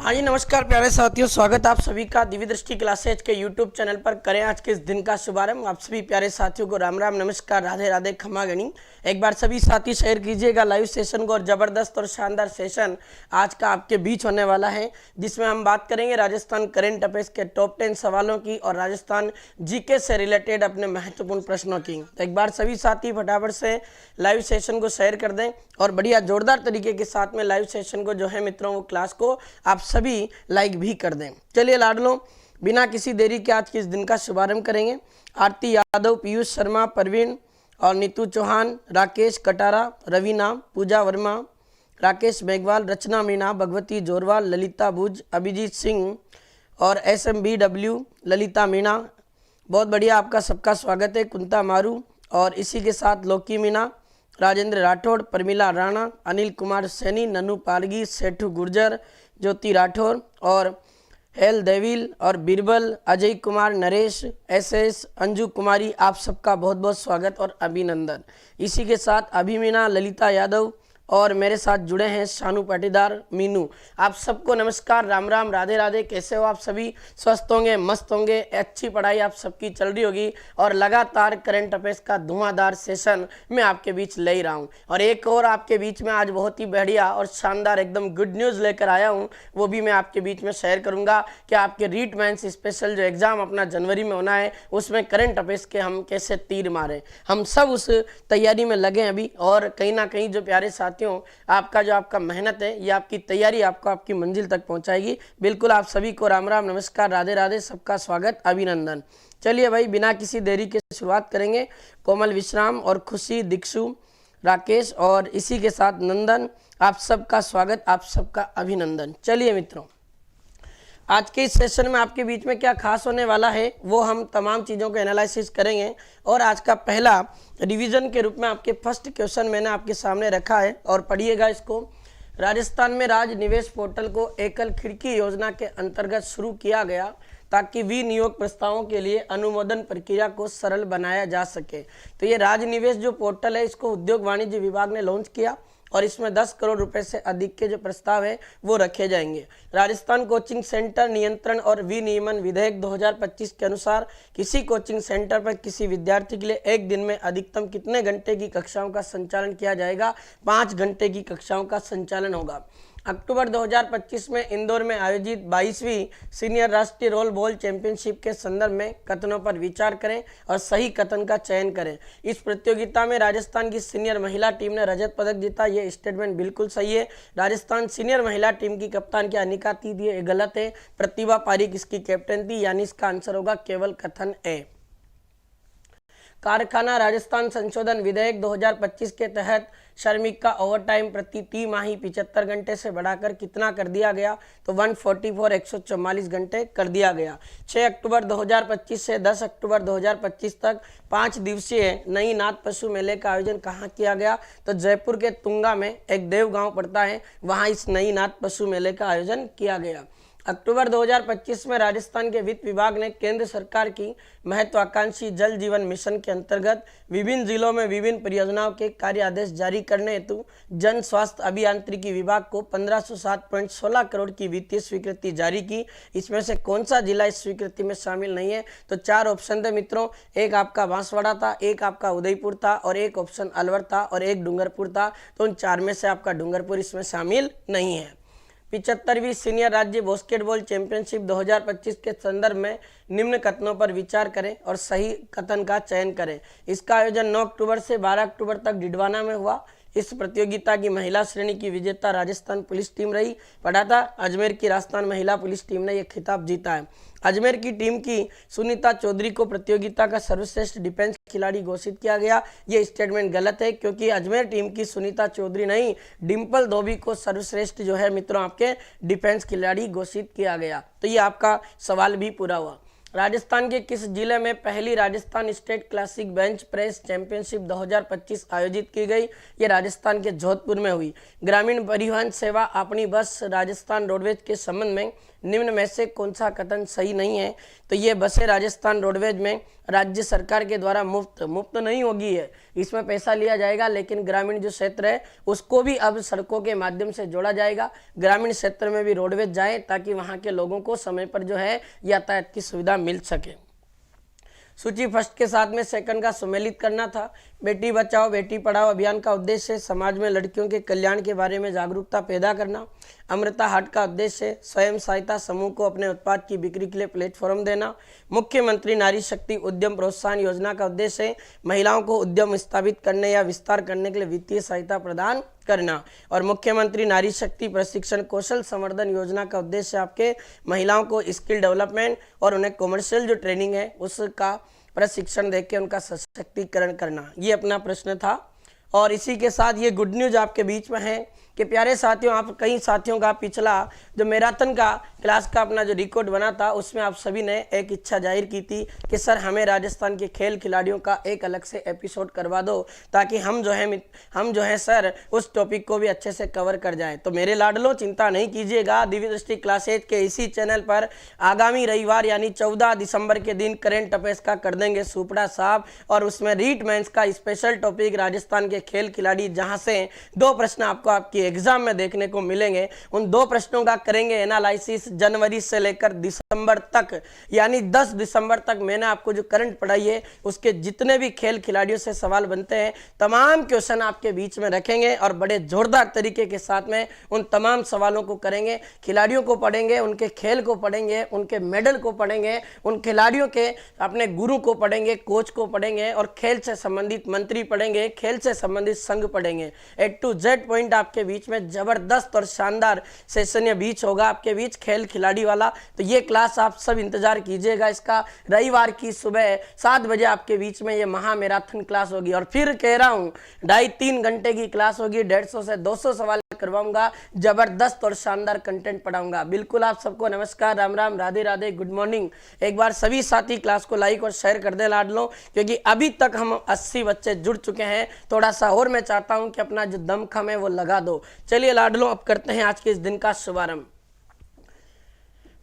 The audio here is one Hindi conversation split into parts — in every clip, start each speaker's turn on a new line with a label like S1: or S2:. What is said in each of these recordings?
S1: हाँ जी नमस्कार प्यारे साथियों, स्वागत आप सभी का दिव्य दृष्टि क्लासेज के यूट्यूब चैनल पर। करें आज के इस दिन का शुभारंभ। आप सभी प्यारे साथियों को राम राम, नमस्कार, राधे राधे, खमा गणी। एक बार सभी साथी शेयर कीजिएगा लाइव सेशन को। और जबरदस्त और शानदार सेशन आज का आपके बीच होने वाला है, जिसमें हम बात करेंगे राजस्थान करंट अफेयर्स के टॉप 10 सवालों की और राजस्थान जीके से रिलेटेड अपने महत्वपूर्ण प्रश्नों की। तो एक बार सभी साथी फटाफट से लाइव सेशन को शेयर कर दें और बढ़िया जोरदार तरीके के साथ में लाइव सेशन को जो है मित्रों वो क्लास को आप सभी लाइक भी कर दें। चलिए लाडलो, बिना किसी देरी के आज के इस दिन का शुभारंभ करेंगे। आरती यादव, पीयूष शर्मा, परवीन और नीतू चौहान, राकेश कटारा, रवीना, पूजा वर्मा, राकेश मेघवाल, रचना मीणा, भगवती जोरवाल, ललिता भुज, अभिजीत सिंह और SMBW ललिता मीणा, बहुत बढ़िया, आपका सबका स्वागत है। कुंता मारू और इसी के साथ लोकी मीणा, राजेंद्र राठौड़, परमिला राणा, अनिल कुमार सैनी, नन्नू पालगी, सेठू गुर्जर, ज्योति राठौर और हेल देविल और बीरबल, अजय कुमार, नरेश, SS, अंजू कुमारी, आप सबका बहुत बहुत स्वागत और अभिनंदन। इसी के साथ अभिमीना, ललिता यादव और मेरे साथ जुड़े हैं शानू पाटीदार, मीनू। आप सबको नमस्कार, राम राम, राधे राधे। कैसे हो आप सभी? स्वस्थ होंगे, मस्त होंगे, अच्छी पढ़ाई आप सबकी चल रही होगी और लगातार करंट अफेयर्स का धुआंधार सेशन मैं आपके बीच ले ही रहा हूँ। और एक और आपके बीच में आज बहुत ही बढ़िया और शानदार एकदम गुड न्यूज़ लेकर आया हूँ, वो भी मैं आपके बीच में शेयर करूँगा कि आपके रीट मेंस स्पेशल जो एग्ज़ाम अपना जनवरी में होना है, उसमें करंट अफेयर्स के हम कैसे तीर मारें। हम सब उस तैयारी में लगे अभी, और कहीं ना कहीं जो प्यारे साथी आपका जो आपका मेहनत है, ये आपकी तैयारी आपको आपकी मंजिल तक पहुंचाएगी। बिल्कुल आप सभी को राम राम, नमस्कार, राधे राधे, सबका स्वागत, अभिनंदन। चलिए भाई, बिना किसी देरी के शुरुआत करेंगे। कोमल विश्राम और खुशी, दीक्षु, राकेश और इसी के साथ नंदन, आप सबका स्वागत, आप सबका अभिनंदन। चलिए मित्रों, आज के इस सेशन में आपके बीच में क्या खास होने वाला है, वो हम तमाम चीज़ों को एनालिसिस करेंगे। और आज का पहला रिवीजन के रूप में आपके फर्स्ट क्वेश्चन मैंने आपके सामने रखा है और पढ़िएगा इसको। राजस्थान में राज निवेश पोर्टल को एकल खिड़की योजना के अंतर्गत शुरू किया गया ताकि विनियोग प्रस्तावों के लिए अनुमोदन प्रक्रिया को सरल बनाया जा सके। तो ये राज निवेश जो पोर्टल है, इसको उद्योग वाणिज्य विभाग ने लॉन्च किया और इसमें 10 करोड़ रुपए से अधिक के जो प्रस्ताव है वो रखे जाएंगे। राजस्थान कोचिंग सेंटर नियंत्रण और विनियमन विधेयक 2025 के अनुसार किसी कोचिंग सेंटर पर किसी विद्यार्थी के लिए एक दिन में अधिकतम कितने घंटे की कक्षाओं का संचालन किया जाएगा? 5 घंटे की कक्षाओं का संचालन होगा। अक्टूबर 2025 में इंदौर में आयोजित 22वीं सीनियर राष्ट्रीय रोल बॉल चैंपियनशिप के संदर्भ में कथनों पर विचार करें और सही कथन का चयन करें। इस प्रतियोगिता में राजस्थान की सीनियर महिला टीम ने रजत पदक जीता। ये स्टेटमेंट बिल्कुल सही है। राजस्थान सीनियर महिला टीम की कप्तान क्या अनिका थी, ये गलत है। प्रतिभा पारीक इसकी कैप्टन थी, यानी इसका आंसर होगा केवल कथन ए। कारखाना राजस्थान संशोधन विधेयक 2025 के तहत श्रमिक का ओवरटाइम प्रति तिमाही 75 घंटे से बढ़ाकर कितना कर दिया गया? तो 144 घंटे कर दिया गया। 6 अक्टूबर 2025 से 10 अक्टूबर 2025 तक 5 दिवसीय नई नाथ पशु मेले का आयोजन कहाँ किया गया? तो जयपुर के तुंगा में एक देव गांव पड़ता है, वहां इस नई नाथ पशु मेले का आयोजन किया गया। अक्टूबर 2025 में राजस्थान के वित्त विभाग ने केंद्र सरकार की महत्वाकांक्षी जल जीवन मिशन के अंतर्गत विभिन्न जिलों में विभिन्न परियोजनाओं के कार्य आदेश जारी करने हेतु जन स्वास्थ्य अभियांत्रिकी विभाग को 1507.16 करोड़ की वित्तीय स्वीकृति जारी की। इसमें से कौन सा जिला इस स्वीकृति में शामिल नहीं है? तो 4 ऑप्शन थे मित्रों। एक आपका बांसवाड़ा था, एक आपका उदयपुर था और एक ऑप्शन अलवर था और एक डूंगरपुर था। तो उन 4 में से आपका डूंगरपुर इसमें शामिल नहीं है। 75वीं सीनियर राज्य बास्केटबॉल चैंपियनशिप 2025 के संदर्भ में निम्न कथनों पर विचार करें और सही कथन का चयन करें। इसका आयोजन 9 अक्टूबर से 12 अक्टूबर तक डिडवाना में हुआ। इस प्रतियोगिता की महिला श्रेणी की विजेता राजस्थान पुलिस टीम रही। पढ़ा था, अजमेर की राजस्थान महिला पुलिस टीम ने यह खिताब जीता है। अजमेर की टीम की सुनीता चौधरी को प्रतियोगिता का सर्वश्रेष्ठ डिफेंस खिलाड़ी घोषित किया गया। ये स्टेटमेंट गलत है, क्योंकि अजमेर टीम की सुनीता चौधरी नहीं, डिम्पल धोबी को सर्वश्रेष्ठ जो है मित्रों आपके डिफेंस खिलाड़ी घोषित किया गया। तो ये आपका सवाल भी पूरा हुआ। राजस्थान के किस जिले में पहली Rajasthan state classic bench press championship 2025 आयोजित की गई? ये राजस्थान के जोधपुर में हुई। ग्रामीण परिवहन सेवा अपनी बस राजस्थान रोडवेज के संबंध में निम्न में से कौन सा कथन सही नहीं है? तो ये बसें राजस्थान रोडवेज में राज्य सरकार के द्वारा मुफ्त नहीं होगी है, इसमें पैसा लिया जाएगा, लेकिन ग्रामीण जो क्षेत्र है उसको भी अब सड़कों के माध्यम से जोड़ा जाएगा। ग्रामीण क्षेत्र में भी रोडवेज जाए ताकि वहाँ के लोगों को समय पर जो है यातायात की सुविधा मिल सके। सूची फर्स्ट के साथ में सेकंड का सम्मिलित करना था। बेटी बचाओ बेटी पढ़ाओ अभियान का उद्देश्य समाज में लड़कियों के कल्याण के बारे में जागरूकता पैदा करना। अमृता हाट का उद्देश्य स्वयं सहायता समूह को अपने उत्पाद की बिक्री के लिए प्लेटफॉर्म देना। मुख्यमंत्री नारी शक्ति उद्यम प्रोत्साहन योजना का उद्देश्य महिलाओं को उद्यम स्थापित करने या विस्तार करने के लिए वित्तीय सहायता प्रदान करना। और मुख्यमंत्री नारी शक्ति प्रशिक्षण कौशल संवर्धन योजना का उद्देश्य आपके महिलाओं को स्किल डेवलपमेंट और उन्हें कॉमर्शियल जो ट्रेनिंग है उसका प्रशिक्षण देके उनका सशक्तिकरण करना। ये अपना प्रश्न था। और इसी के साथ ये गुड न्यूज आपके बीच में है कि प्यारे साथियों, आप कई साथियों का पिछला जो मैराथन का क्लास का अपना जो रिकॉर्ड बना था उसमें आप सभी ने एक इच्छा जाहिर की थी कि सर हमें राजस्थान के खेल खिलाड़ियों का एक अलग से एपिसोड करवा दो ताकि हम जो है सर उस टॉपिक को भी अच्छे से कवर कर जाएं। तो मेरे लाडलो चिंता नहीं कीजिएगा, दिव्य दृष्टि क्लासेज के इसी चैनल पर आगामी रविवार यानी 14 दिसंबर के दिन करेंट अफेयर्स का कर देंगे सुपड़ा साहब, और उसमें रीट मेंस का स्पेशल टॉपिक राजस्थान के खेल खिलाड़ी, जहां से 2 प्रश्न आपको आपकी एग्जाम में देखने को मिलेंगे। उन 2 प्रश्नों का करेंगे एनालिसिस जनवरी से लेकर दिसंबर तक, यानी 10 दिसंबर तक मैंने आपको जो करंट पढ़ाई है उसके जितने भी खेल खिलाड़ियों से सवाल बनते हैं तमाम क्वेश्चन आपके बीच में रखेंगे और बड़े जोरदार तरीके के साथ में उन तमाम सवालों को करेंगे। खिलाड़ियों को पढ़ेंगे, उनके खेल को पढ़ेंगे, उनके मेडल को पढ़ेंगे, उन खिलाड़ियों के अपने गुरु को पढ़ेंगे, कोच को पढ़ेंगे और खेल से संबंधित मंत्री पढ़ेंगे, खेल से संबंधित संघ पढ़ेंगे। A to Z पॉइंट आपके बीच में जबरदस्त और शानदार सेशन या बीच होगा आपके बीच खेल खिलाड़ी वाला। तो ये क्लास आप सब इंतजार कीजिएगा इसका। रविवार की सुबह 7 बजे आपके बीच में ये महा मैराथन क्लास होगी और फिर कह रहा हूँ 2.5-3 घंटे की क्लास होगी। 150 से 200 सवाल करवाऊंगा, जबरदस्त और शानदार कंटेंट पढ़ाऊंगा। बिल्कुल आप सबको नमस्कार, राम राम, राधे राधे, गुड मॉर्निंग। एक बार सभी साथी क्लास को लाइक और शेयर कर दे लाडलो, क्योंकि अभी तक हम 80 बच्चे जुड़ चुके हैं। थोड़ा सा और मैं चाहता हूं कि अपना जो दमखम है वो लगा दो। चलिए लाडलो, अब करते हैं आज के इस दिन का शुभारंभ।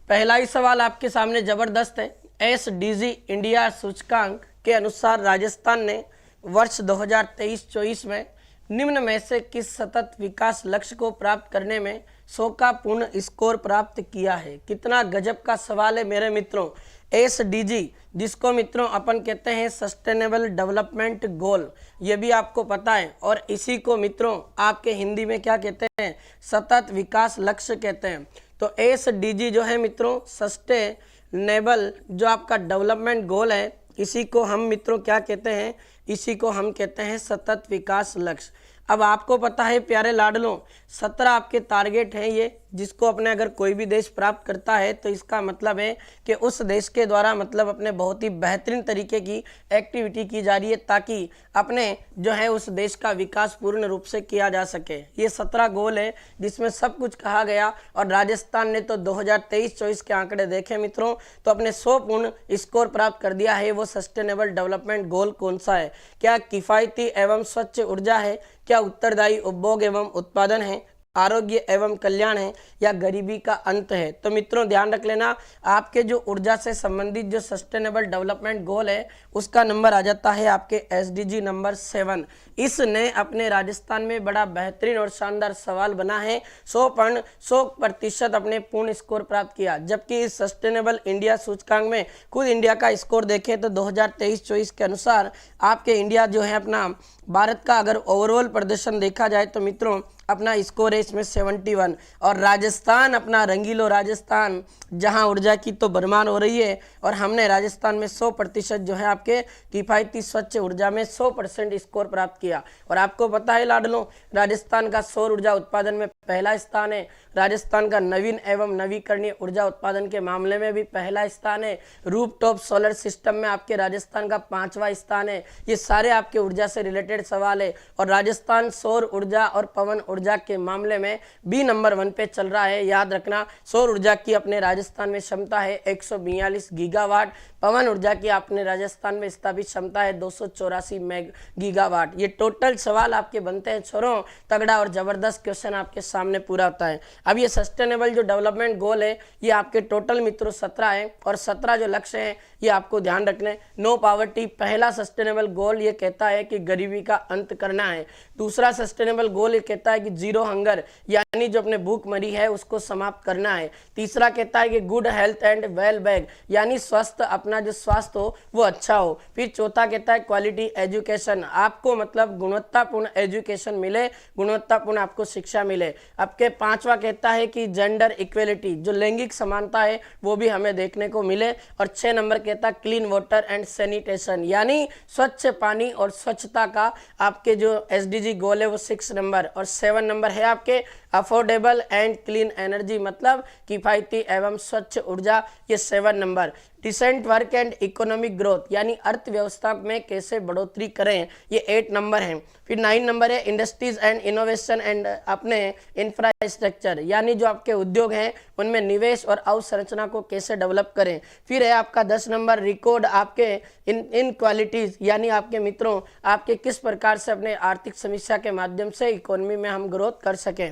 S1: पहला ही सवाल आपके सामने जबरदस्त है। SDG इंडिया सूचकांक के अनुसार राजस्थान ने वर्ष 2023-24 में निम्न में से किस सतत विकास लक्ष्य को प्राप्त करने में 100 का पूर्ण स्कोर प्राप्त किया है? कितना गजब का सवाल है मेरे मित्रों। SDG जिसको मित्रों अपन कहते हैं सस्टेनेबल डेवलपमेंट गोल, ये भी आपको पता है, और इसी को मित्रों आपके हिंदी में क्या कहते हैं? सतत विकास लक्ष्य कहते हैं। तो SDG जो है मित्रों सस्टेनेबल जो आपका डेवलपमेंट गोल है, इसी को हम मित्रों क्या कहते हैं? इसी को हम कहते हैं सतत विकास लक्ष्य। अब आपको पता है प्यारे लाडलों, 17 आपके टारगेट हैं ये, जिसको अपने अगर कोई भी देश प्राप्त करता है तो इसका मतलब है कि उस देश के द्वारा मतलब अपने बहुत ही बेहतरीन तरीके की एक्टिविटी की जा रही है ताकि अपने जो है उस देश का विकास पूर्ण रूप से किया जा सके। ये 17 गोल है जिसमें सब कुछ कहा गया, और राजस्थान ने तो 2023-24 के आंकड़े देखे मित्रों तो अपने 100 पूर्ण स्कोर प्राप्त कर दिया है। वो सस्टेनेबल डेवलपमेंट गोल कौन सा है? क्या किफ़ायती एवं स्वच्छ ऊर्जा है? क्या उत्तरदायी उपभोग एवं उत्पादन है? आरोग्य एवं कल्याण है? या गरीबी का अंत है? तो मित्रों ध्यान रख लेना, आपके जो ऊर्जा से संबंधित जो सस्टेनेबल डेवलपमेंट गोल है उसका नंबर आ जाता है आपके SDG नंबर 7। इसने अपने राजस्थान में बड़ा बेहतरीन और शानदार सवाल बना है। 100% अपने पूर्ण स्कोर प्राप्त किया, जबकि इस सस्टेनेबल इंडिया सूचकांक में खुद इंडिया का स्कोर देखें तो 2023-24 के अनुसार आपके इंडिया जो है अपना भारत का अगर ओवरऑल प्रदर्शन देखा जाए तो मित्रों अपना स्कोर है इसमें 71, और राजस्थान अपना रंगीलो राजस्थान जहां ऊर्जा की तो भरमार हो रही है, और हमने राजस्थान में 100% जो है आपके किफ़ायती स्वच्छ ऊर्जा में 100% स्कोर प्राप्त किया। और आपको पता है लाडलो, राजस्थान का सौर ऊर्जा उत्पादन में पहला स्थान है, राजस्थान का नवीन एवं नवीकरणीय ऊर्जा उत्पादन के मामले में भी पहला स्थान है, रूफटॉप सोलर सिस्टम में आपके राजस्थान का 5वां स्थान है। ये सारे आपके ऊर्जा से रिलेटेड सवाल है, और राजस्थान सौर ऊर्जा और पवन ऊर्जा के मामले में भी नंबर 1 पे चल रहा है। याद रखना, सौर ऊर्जा की अपने राजस्थान में क्षमता है 142 गीगावाट, पवन ऊर्जा की आपने राजस्थान में स्थापित क्षमता है 284 गीगावाट। ये टोटल सवाल आपके बनते हैं छोरों, तगड़ा और जबरदस्त क्वेश्चन आपके सामने पूरा होता है। अब ये सस्टेनेबल जो डेवलपमेंट गोल है ये आपके टोटल मित्रों 17 है, और 17 जो लक्ष्य है ये आपको ध्यान रखने। नो पावर्टी पहला सस्टेनेबल गोल ये कहता है कि गरीबी का अंत करना है। दूसरा सस्टेनेबल गोल ये कहता है कि जीरो हंगर यानी जो अपने भूख मरी है उसको समाप्त करना है। तीसरा कहता है कि good health and well bag यानी स्वस्थ, अपना जो स्वास्थ्य हो वो अच्छा हो। फिर चौथा कहता है क्वालिटी एजुकेशन, आपको मतलब गुणवत्तापूर्ण एजुकेशन मिले, गुणवत्तापूर्ण आपको शिक्षा मिले। आपके पांचवा कहता है कि जेंडर इक्वेलिटी, जो लैंगिक समानता है वो भी हमें देखने को मिले। और 6 नंबर कहता है क्लीन वाटर एंड सैनिटेशन यानी स्वच्छ पानी और स्वच्छता का आपके जो एसडीजी गोल है वो 6 नंबर। और 7 नंबर है आपके अफोर्डेबल एंड क्लीन एनर्जी मतलब किफायती एवं स्वच्छ ऊर्जा, ये 7 नंबर। Decent work and economic growth यानी अर्थव्यवस्था में कैसे बढ़ोतरी करें, ये 8 नंबर है। फिर 9 नंबर है इंडस्ट्रीज एंड इनोवेशन एंड अपने इंफ्रास्ट्रक्चर यानी जो आपके उद्योग हैं उनमें निवेश और अवसंरचना को कैसे डेवलप करें। फिर है आपका 10 नंबर रिकॉर्ड आपके इन क्वालिटीज यानी आपके मित्रों आपके किस प्रकार से अपने आर्थिक समीक्षा के माध्यम से इकोनॉमी में हम ग्रोथ कर सकें।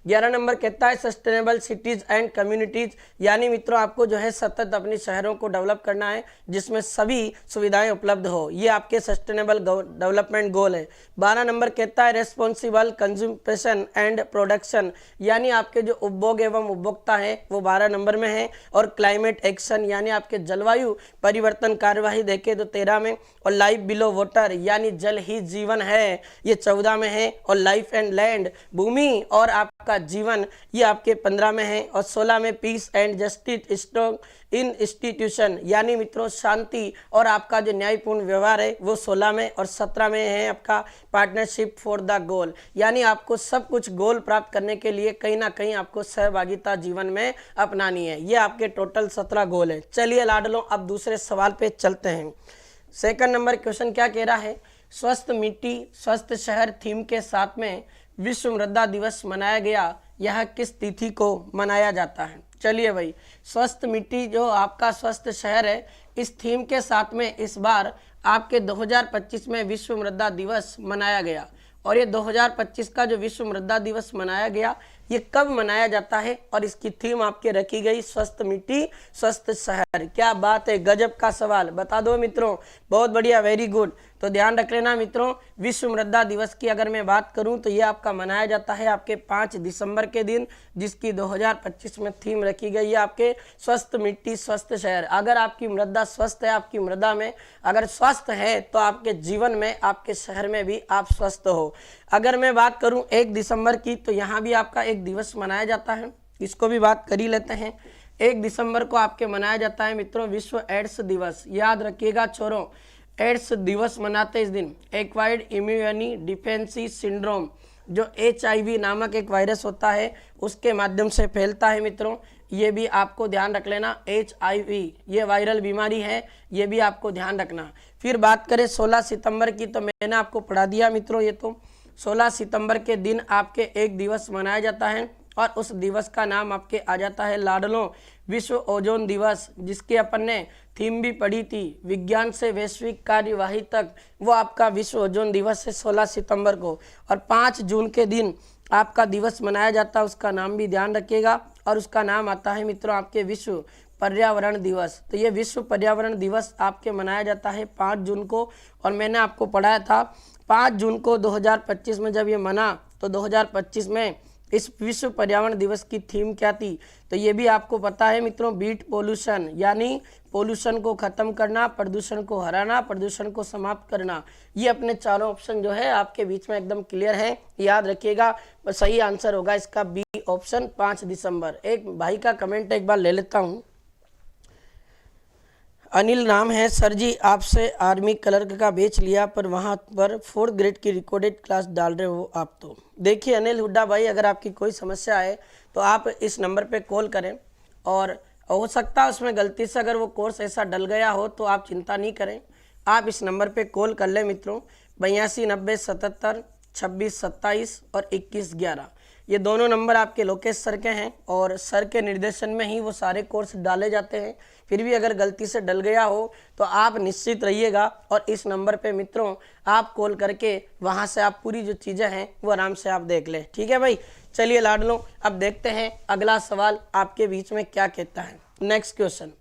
S1: 11 नंबर कहता है सस्टेनेबल सिटीज एंड कम्युनिटीज यानी मित्रों आपको जो है सतत अपने शहरों को डेवलप करना है जिसमें सभी सुविधाएं उपलब्ध हो, ये आपके सस्टेनेबल डेवलपमेंट गोल है। 12 नंबर कहता है रेस्पॉन्सिबल कंज्यूमेशन एंड प्रोडक्शन यानी आपके जो उपभोग एवं उपभोक्ता है वो 12 नंबर में है। और क्लाइमेट एक्शन यानी आपके जलवायु परिवर्तन कार्यवाही देखे तो 13 में। और लाइफ बिलो वाटर यानी जल ही जीवन है, ये 14 में है। और लाइफ एंड लैंड भूमि और आपका जीवन ये आपके 15 में है। और 16 में peace and justice strong in institution यानी मित्रों शांति और आपका जो न्यायपूर्ण व्यवहार है वो 16 में। और 17 में है आपका पार्टनरशिप फॉर द गोल यानी आपको सब कुछ गोल प्राप्त करने के लिए कहीं ना कहीं आपको सहभागिता जीवन में अपनानी है। ये आपके टोटल 17 गोल है। चलिए लाडलों अब दूसरे सवाल पे चलते हैं। सेकंड नंबर क्वेश्चन क्या कह रहा है, स्वस्थ मिट्टी स्वस्थ शहर थीम के साथ में विश्व मृदा दिवस मनाया गया, यह किस तिथि को मनाया जाता है। चलिए भाई, स्वस्थ मिट्टी जो आपका स्वस्थ शहर है इस थीम के साथ में इस बार आपके 2025 में विश्व मृदा दिवस मनाया गया। और ये 2025 का जो विश्व मृदा दिवस मनाया गया ये कब मनाया जाता है और इसकी थीम आपके रखी गई स्वस्थ मिट्टी स्वस्थ शहर। क्या बात है, गजब का सवाल, बता दो मित्रों, बहुत बढ़िया, वेरी गुड। तो ध्यान रख लेना मित्रों, विश्व मृदा दिवस की अगर मैं बात करूं तो ये आपका मनाया जाता है आपके 5 दिसंबर के दिन, जिसकी 2025 में थीम रखी गई है आपके स्वस्थ मिट्टी स्वस्थ शहर। अगर आपकी मृदा स्वस्थ है, आपकी मृदा में अगर स्वस्थ है तो आपके जीवन में आपके शहर में भी आप स्वस्थ हो। अगर मैं बात करूं 1 दिसंबर की तो यहाँ भी आपका एक दिवस मनाया जाता है, इसको भी बात कर ही लेते हैं। 1 दिसंबर को आपके मनाया जाता है मित्रों विश्व एड्स दिवस। याद रखिएगा छोरों, एड्स दिवस मनाते इस दिन एक्वायर्ड इम्यूनी डिफेंसी सिंड्रोम जो HIV नामक एक वायरस होता है उसके माध्यम से फैलता है मित्रों, ये भी आपको ध्यान रख लेना। HIV ये वायरल बीमारी है, ये भी आपको ध्यान रखना। फिर बात करें 16 सितंबर की तो मैंने आपको पढ़ा दिया मित्रों, ये तो 16 सितंबर के दिन आपके एक दिवस मनाया जाता है और उस दिवस का नाम आपके आ जाता है लाडलों विश्व ओजोन दिवस, जिसकी अपन ने थीम भी पढ़ी थी विज्ञान से वैश्विक कार्यवाही तक, वो आपका विश्व ओजोन दिवस है 16 सितंबर को। और 5 जून के दिन आपका दिवस मनाया जाता है, उसका नाम भी ध्यान रखिएगा और उसका नाम आता है मित्रों आपके विश्व पर्यावरण दिवस। तो ये विश्व पर्यावरण दिवस आपके मनाया जाता है 5 जून को। और मैंने आपको पढ़ाया था 5 जून को 2025 में जब ये मना तो 2025 में इस विश्व पर्यावरण दिवस की थीम क्या थी, तो ये भी आपको पता है मित्रों, बीट पोल्यूशन यानी पोल्यूशन को खत्म करना, प्रदूषण को हराना, प्रदूषण को समाप्त करना। ये अपने चारों ऑप्शन जो है आपके बीच में एकदम क्लियर है, याद रखिएगा। सही आंसर होगा इसका बी ऑप्शन 5 दिसंबर। एक भाई का कमेंट एक बार ले लेता हूँ, अनिल नाम है, सर जी आपसे आर्मी क्लर्क का बेच लिया पर वहाँ पर 4th ग्रेड की रिकॉर्डेड क्लास डाल रहे हो आप। तो देखिए अनिल हुड्डा भाई, अगर आपकी कोई समस्या है तो आप इस नंबर पे कॉल करें, और हो सकता है उसमें गलती से अगर वो कोर्स ऐसा डल गया हो तो आप चिंता नहीं करें, आप इस नंबर पे कॉल कर लें मित्रों 82 90 77 26 27 और 21 11। ये दोनों नंबर आपके लोकेश सर के हैं और सर के निर्देशन में ही वो सारे कोर्स डाले जाते हैं। फिर भी अगर गलती से डल गया हो तो आप निश्चित रहिएगा और इस नंबर पे मित्रों आप कॉल करके वहाँ से आप पूरी जो चीज़ें हैं वो आराम से आप देख लें। ठीक है भाई, चलिए लाडलो अब देखते हैं अगला सवाल आपके बीच में क्या कहता है। नेक्स्ट क्वेश्चन,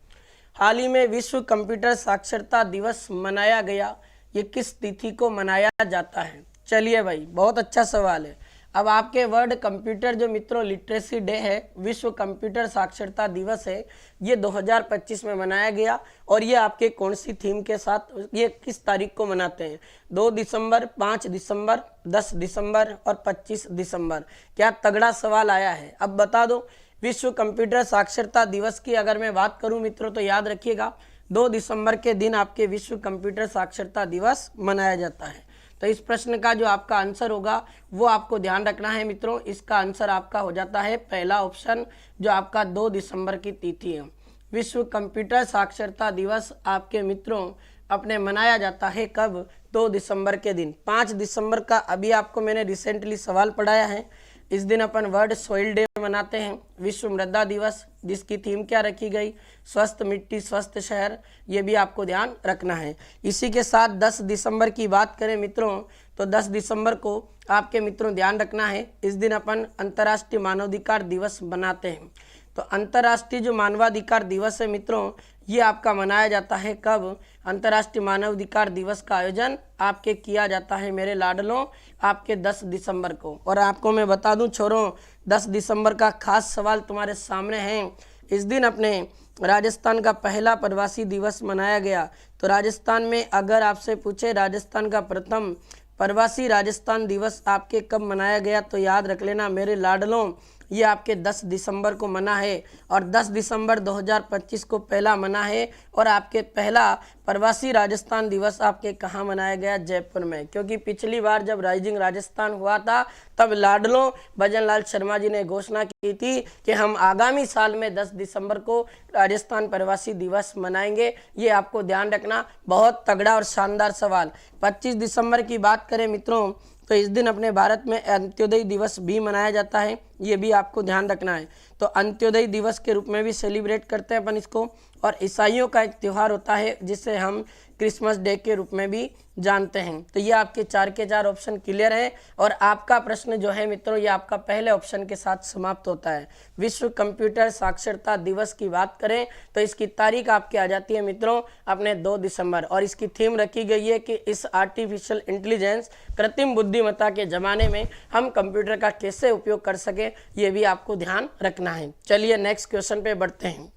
S1: हाल ही में विश्व कंप्यूटर साक्षरता दिवस मनाया गया, ये किस तिथि को मनाया जाता है? चलिए भाई, बहुत अच्छा सवाल है। अब आपके वर्ड कंप्यूटर जो मित्रों लिटरेसी डे है, विश्व कंप्यूटर साक्षरता दिवस है, ये 2025 में मनाया गया और ये आपके कौन सी थीम के साथ, ये किस तारीख को मनाते हैं? 2 दिसंबर, 5 दिसंबर, 10 दिसंबर और 25 दिसंबर। क्या तगड़ा सवाल आया है। अब बता दो, विश्व कंप्यूटर साक्षरता दिवस की अगर मैं बात करूं मित्रों तो याद रखिएगा 2 दिसंबर के दिन आपके विश्व कंप्यूटर साक्षरता दिवस मनाया जाता है। तो इस प्रश्न का जो आपका आंसर होगा वो आपको ध्यान रखना है मित्रों। इसका आंसर आपका हो जाता है पहला ऑप्शन, जो आपका 2 दिसंबर की तिथि है। विश्व कंप्यूटर साक्षरता दिवस आपके मित्रों अपने मनाया जाता है कब? 2 दिसंबर के दिन। 5 दिसंबर का अभी आपको मैंने रिसेंटली सवाल पढ़ाया है। इस दिन अपन वर्ल्ड सॉइल डे मनाते हैं। विश्व मृदा दिवस, जिसकी थीम क्या रखी गई? स्वस्थ मिट्टी स्वस्थ शहर, ये भी आपको ध्यान रखना है। इसी के साथ 10 दिसंबर की बात करें मित्रों तो 10 दिसंबर को आपके मित्रों ध्यान रखना है, इस दिन अपन अंतर्राष्ट्रीय मानवाधिकार दिवस मनाते हैं। तो अंतर्राष्ट्रीय जो मानवाधिकार दिवस है मित्रों, ये आपका मनाया जाता है कब? अंतर्राष्ट्रीय मानवाधिकार दिवस का आयोजन आपके किया जाता है मेरे लाडलों आपके 10 दिसंबर को। और आपको मैं बता दूं छोरों, 10 दिसंबर का खास सवाल तुम्हारे सामने है। इस दिन अपने राजस्थान का पहला प्रवासी दिवस मनाया गया। तो राजस्थान में अगर आपसे पूछे राजस्थान का प्रथम प्रवासी राजस्थान दिवस आपके कब मनाया गया तो याद रख लेना मेरे लाडलों, ये आपके 10 दिसंबर को मना है। और 10 दिसंबर 2025 को पहला मना है। और आपके पहला प्रवासी राजस्थान दिवस आपके कहाँ मनाया गया? जयपुर में। क्योंकि पिछली बार जब राइजिंग राजस्थान हुआ था तब लाडलों भजन लाल शर्मा जी ने घोषणा की थी कि हम आगामी साल में 10 दिसंबर को राजस्थान प्रवासी दिवस मनाएंगे। ये आपको ध्यान रखना, बहुत तगड़ा और शानदार सवाल। 25 दिसंबर की बात करें मित्रों तो इस दिन अपने भारत में अंत्योदय दिवस भी मनाया जाता है, ये भी आपको ध्यान रखना है। तो अंत्योदय दिवस के रूप में भी सेलिब्रेट करते हैं अपन इसको। और ईसाइयों का एक त्यौहार होता है जिसे हम क्रिसमस डे के रूप में भी जानते हैं। तो ये आपके 4 के 4 ऑप्शन क्लियर है। और आपका प्रश्न जो है मित्रों ये आपका पहले ऑप्शन के साथ समाप्त होता है। विश्व कंप्यूटर साक्षरता दिवस की बात करें तो इसकी तारीख आपकी आ जाती है मित्रों अपने 2 दिसंबर। और इसकी थीम रखी गई है कि इस आर्टिफिशियल इंटेलिजेंस कृत्रिम बुद्धिमत्ता के ज़माने में हम कंप्यूटर का कैसे उपयोग कर सके, ये भी आपको ध्यान रखना है। चलिए नेक्स्ट क्वेश्चन पे बढ़ते हैं।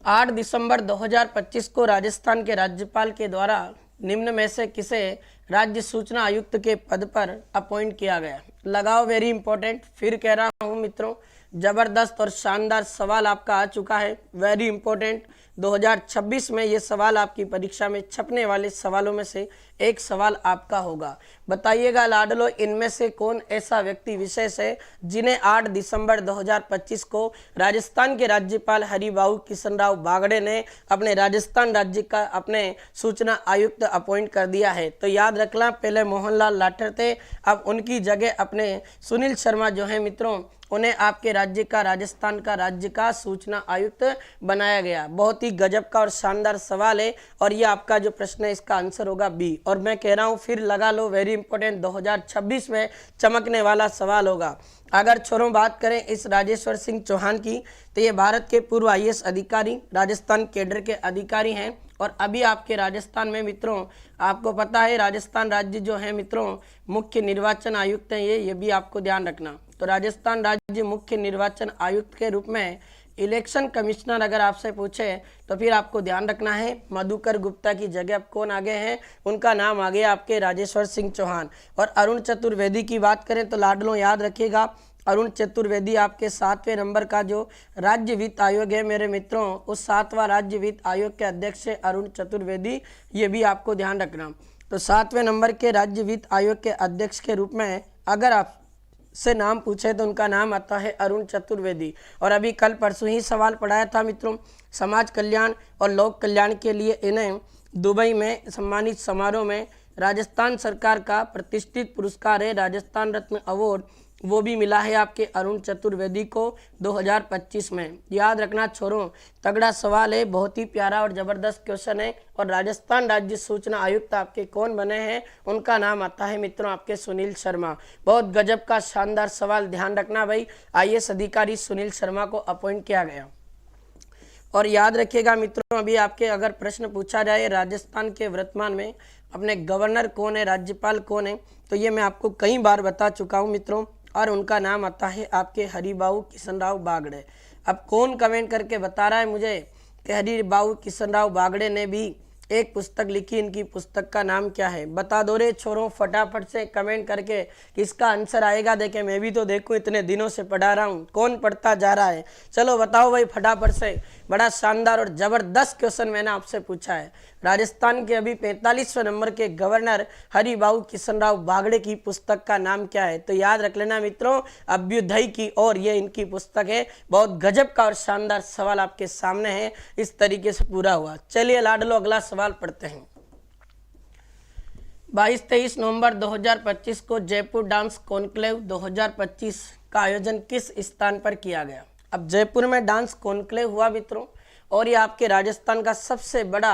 S1: 8 दिसंबर 2025 को राजस्थान के राज्यपाल के द्वारा निम्न में से किसे राज्य सूचना आयुक्त के पद पर अपॉइंट किया गया? लगाओ, वेरी इंपॉर्टेंट। फिर कह रहा हूं मित्रों, जबरदस्त और शानदार सवाल आपका आ चुका है, वेरी इंपॉर्टेंट। 2026 में ये सवाल आपकी परीक्षा में छपने वाले सवालों में से एक सवाल आपका होगा। बताइएगा लाडलो, इनमें से कौन ऐसा व्यक्ति विशेष है जिन्हें 8 दिसंबर 2025 को राजस्थान के राज्यपाल हरिभाऊ किशनराव बागड़े ने अपने राजस्थान राज्य का अपने सूचना आयुक्त अपॉइंट कर दिया है? तो याद रखना, पहले मोहनलाल लाठर थे, अब उनकी जगह अपने सुनील शर्मा जो है मित्रों उन्हें आपके राज्य का राजस्थान का राज्य का सूचना आयुक्त बनाया गया। बहुत ही गजब का और शानदार सवाल है और ये आपका जो प्रश्न है इसका आंसर होगा बी। और मैं कह रहा हूँ फिर लगा लो, वेरी इंपॉर्टेंट, 2026 में चमकने वाला सवाल होगा। अगर छोरों बात करें इस राजेश्वर सिंह चौहान की तो ये भारत के पूर्व IAS अधिकारी, राजस्थान कैडर के अधिकारी हैं। और अभी आपके राजस्थान में मित्रों आपको पता है राजस्थान राज्य जो है मित्रों मुख्य निर्वाचन आयुक्त हैं, ये भी आपको ध्यान रखना। तो राजस्थान राज्य मुख्य निर्वाचन आयुक्त के रूप में इलेक्शन कमिश्नर अगर आपसे पूछे तो फिर आपको ध्यान रखना है मधुकर गुप्ता की जगह अब कौन आगे हैं? उनका नाम आ गया आपके राजेश्वर सिंह चौहान। और अरुण चतुर्वेदी की बात करें तो लाडलों याद रखिएगा, अरुण चतुर्वेदी आपके 7वें नंबर का जो राज्य वित्त आयोग है मेरे मित्रों, उस 7वां राज्य वित्त आयोग के अध्यक्ष है अरुण चतुर्वेदी, ये भी आपको ध्यान रखना। तो 7वें नंबर के राज्य वित्त आयोग के अध्यक्ष के रूप में अगर आप से नाम पूछे तो उनका नाम आता है अरुण चतुर्वेदी। और अभी कल परसों ही सवाल पढ़ाया था मित्रों, समाज कल्याण और लोक कल्याण के लिए इन्हें दुबई में सम्मानित समारोह में राजस्थान सरकार का प्रतिष्ठित पुरस्कार है राजस्थान रत्न अवार्ड, वो भी मिला है आपके अरुण चतुर्वेदी को 2025 में। याद रखना छोरों, तगड़ा सवाल है, बहुत ही प्यारा और जबरदस्त क्वेश्चन है। और राजस्थान राज्य सूचना आयुक्त आपके कौन बने हैं, उनका नाम आता है मित्रों आपके सुनील शर्मा। बहुत गजब का शानदार सवाल, ध्यान रखना भाई, IAS अधिकारी सुनील शर्मा को अपॉइंट किया गया। और याद रखिएगा मित्रों, अभी आपके अगर प्रश्न पूछा जाए राजस्थान के वर्तमान में अपने गवर्नर कौन है, राज्यपाल कौन है, तो ये मैं आपको कई बार बता चुका हूँ मित्रों, और उनका नाम आता है आपके हरिबाबू किशनराव बागड़े। अब कौन कमेंट करके बता रहा है मुझे कि हरिबाबू किशनराव बागड़े ने भी एक पुस्तक लिखी, इनकी पुस्तक का नाम क्या है? बता दो रे छोरों फटाफट से कमेंट करके, किसका आंसर आएगा। देखें मैं भी तो देखूं, इतने दिनों से पढ़ा रहा हूं, कौन पढ़ता जा रहा है। चलो बताओ भाई फटाफट से। बड़ा शानदार और जबरदस्त क्वेश्चन मैंने आपसे पूछा है। राजस्थान के अभी 45वें नंबर के गवर्नर हरिबाबू किशनराव बागड़े की पुस्तक का नाम क्या है? तो याद रख लेना मित्रों, अभ्युदय की ओर ये इनकी पुस्तक है। बहुत गजब का और शानदार सवाल आपके सामने है, इस तरीके से पूरा हुआ। चलिए लाडलो अगला सवाल पढ़ते हैं। 22-23 नवंबर 2025 को जयपुर डांस कॉन्क्लेव 2025 का आयोजन किस स्थान पर किया गया? अब जयपुर में डांस कॉन्क्लेव हुआ मित्रों, और ये आपके राजस्थान का सबसे बड़ा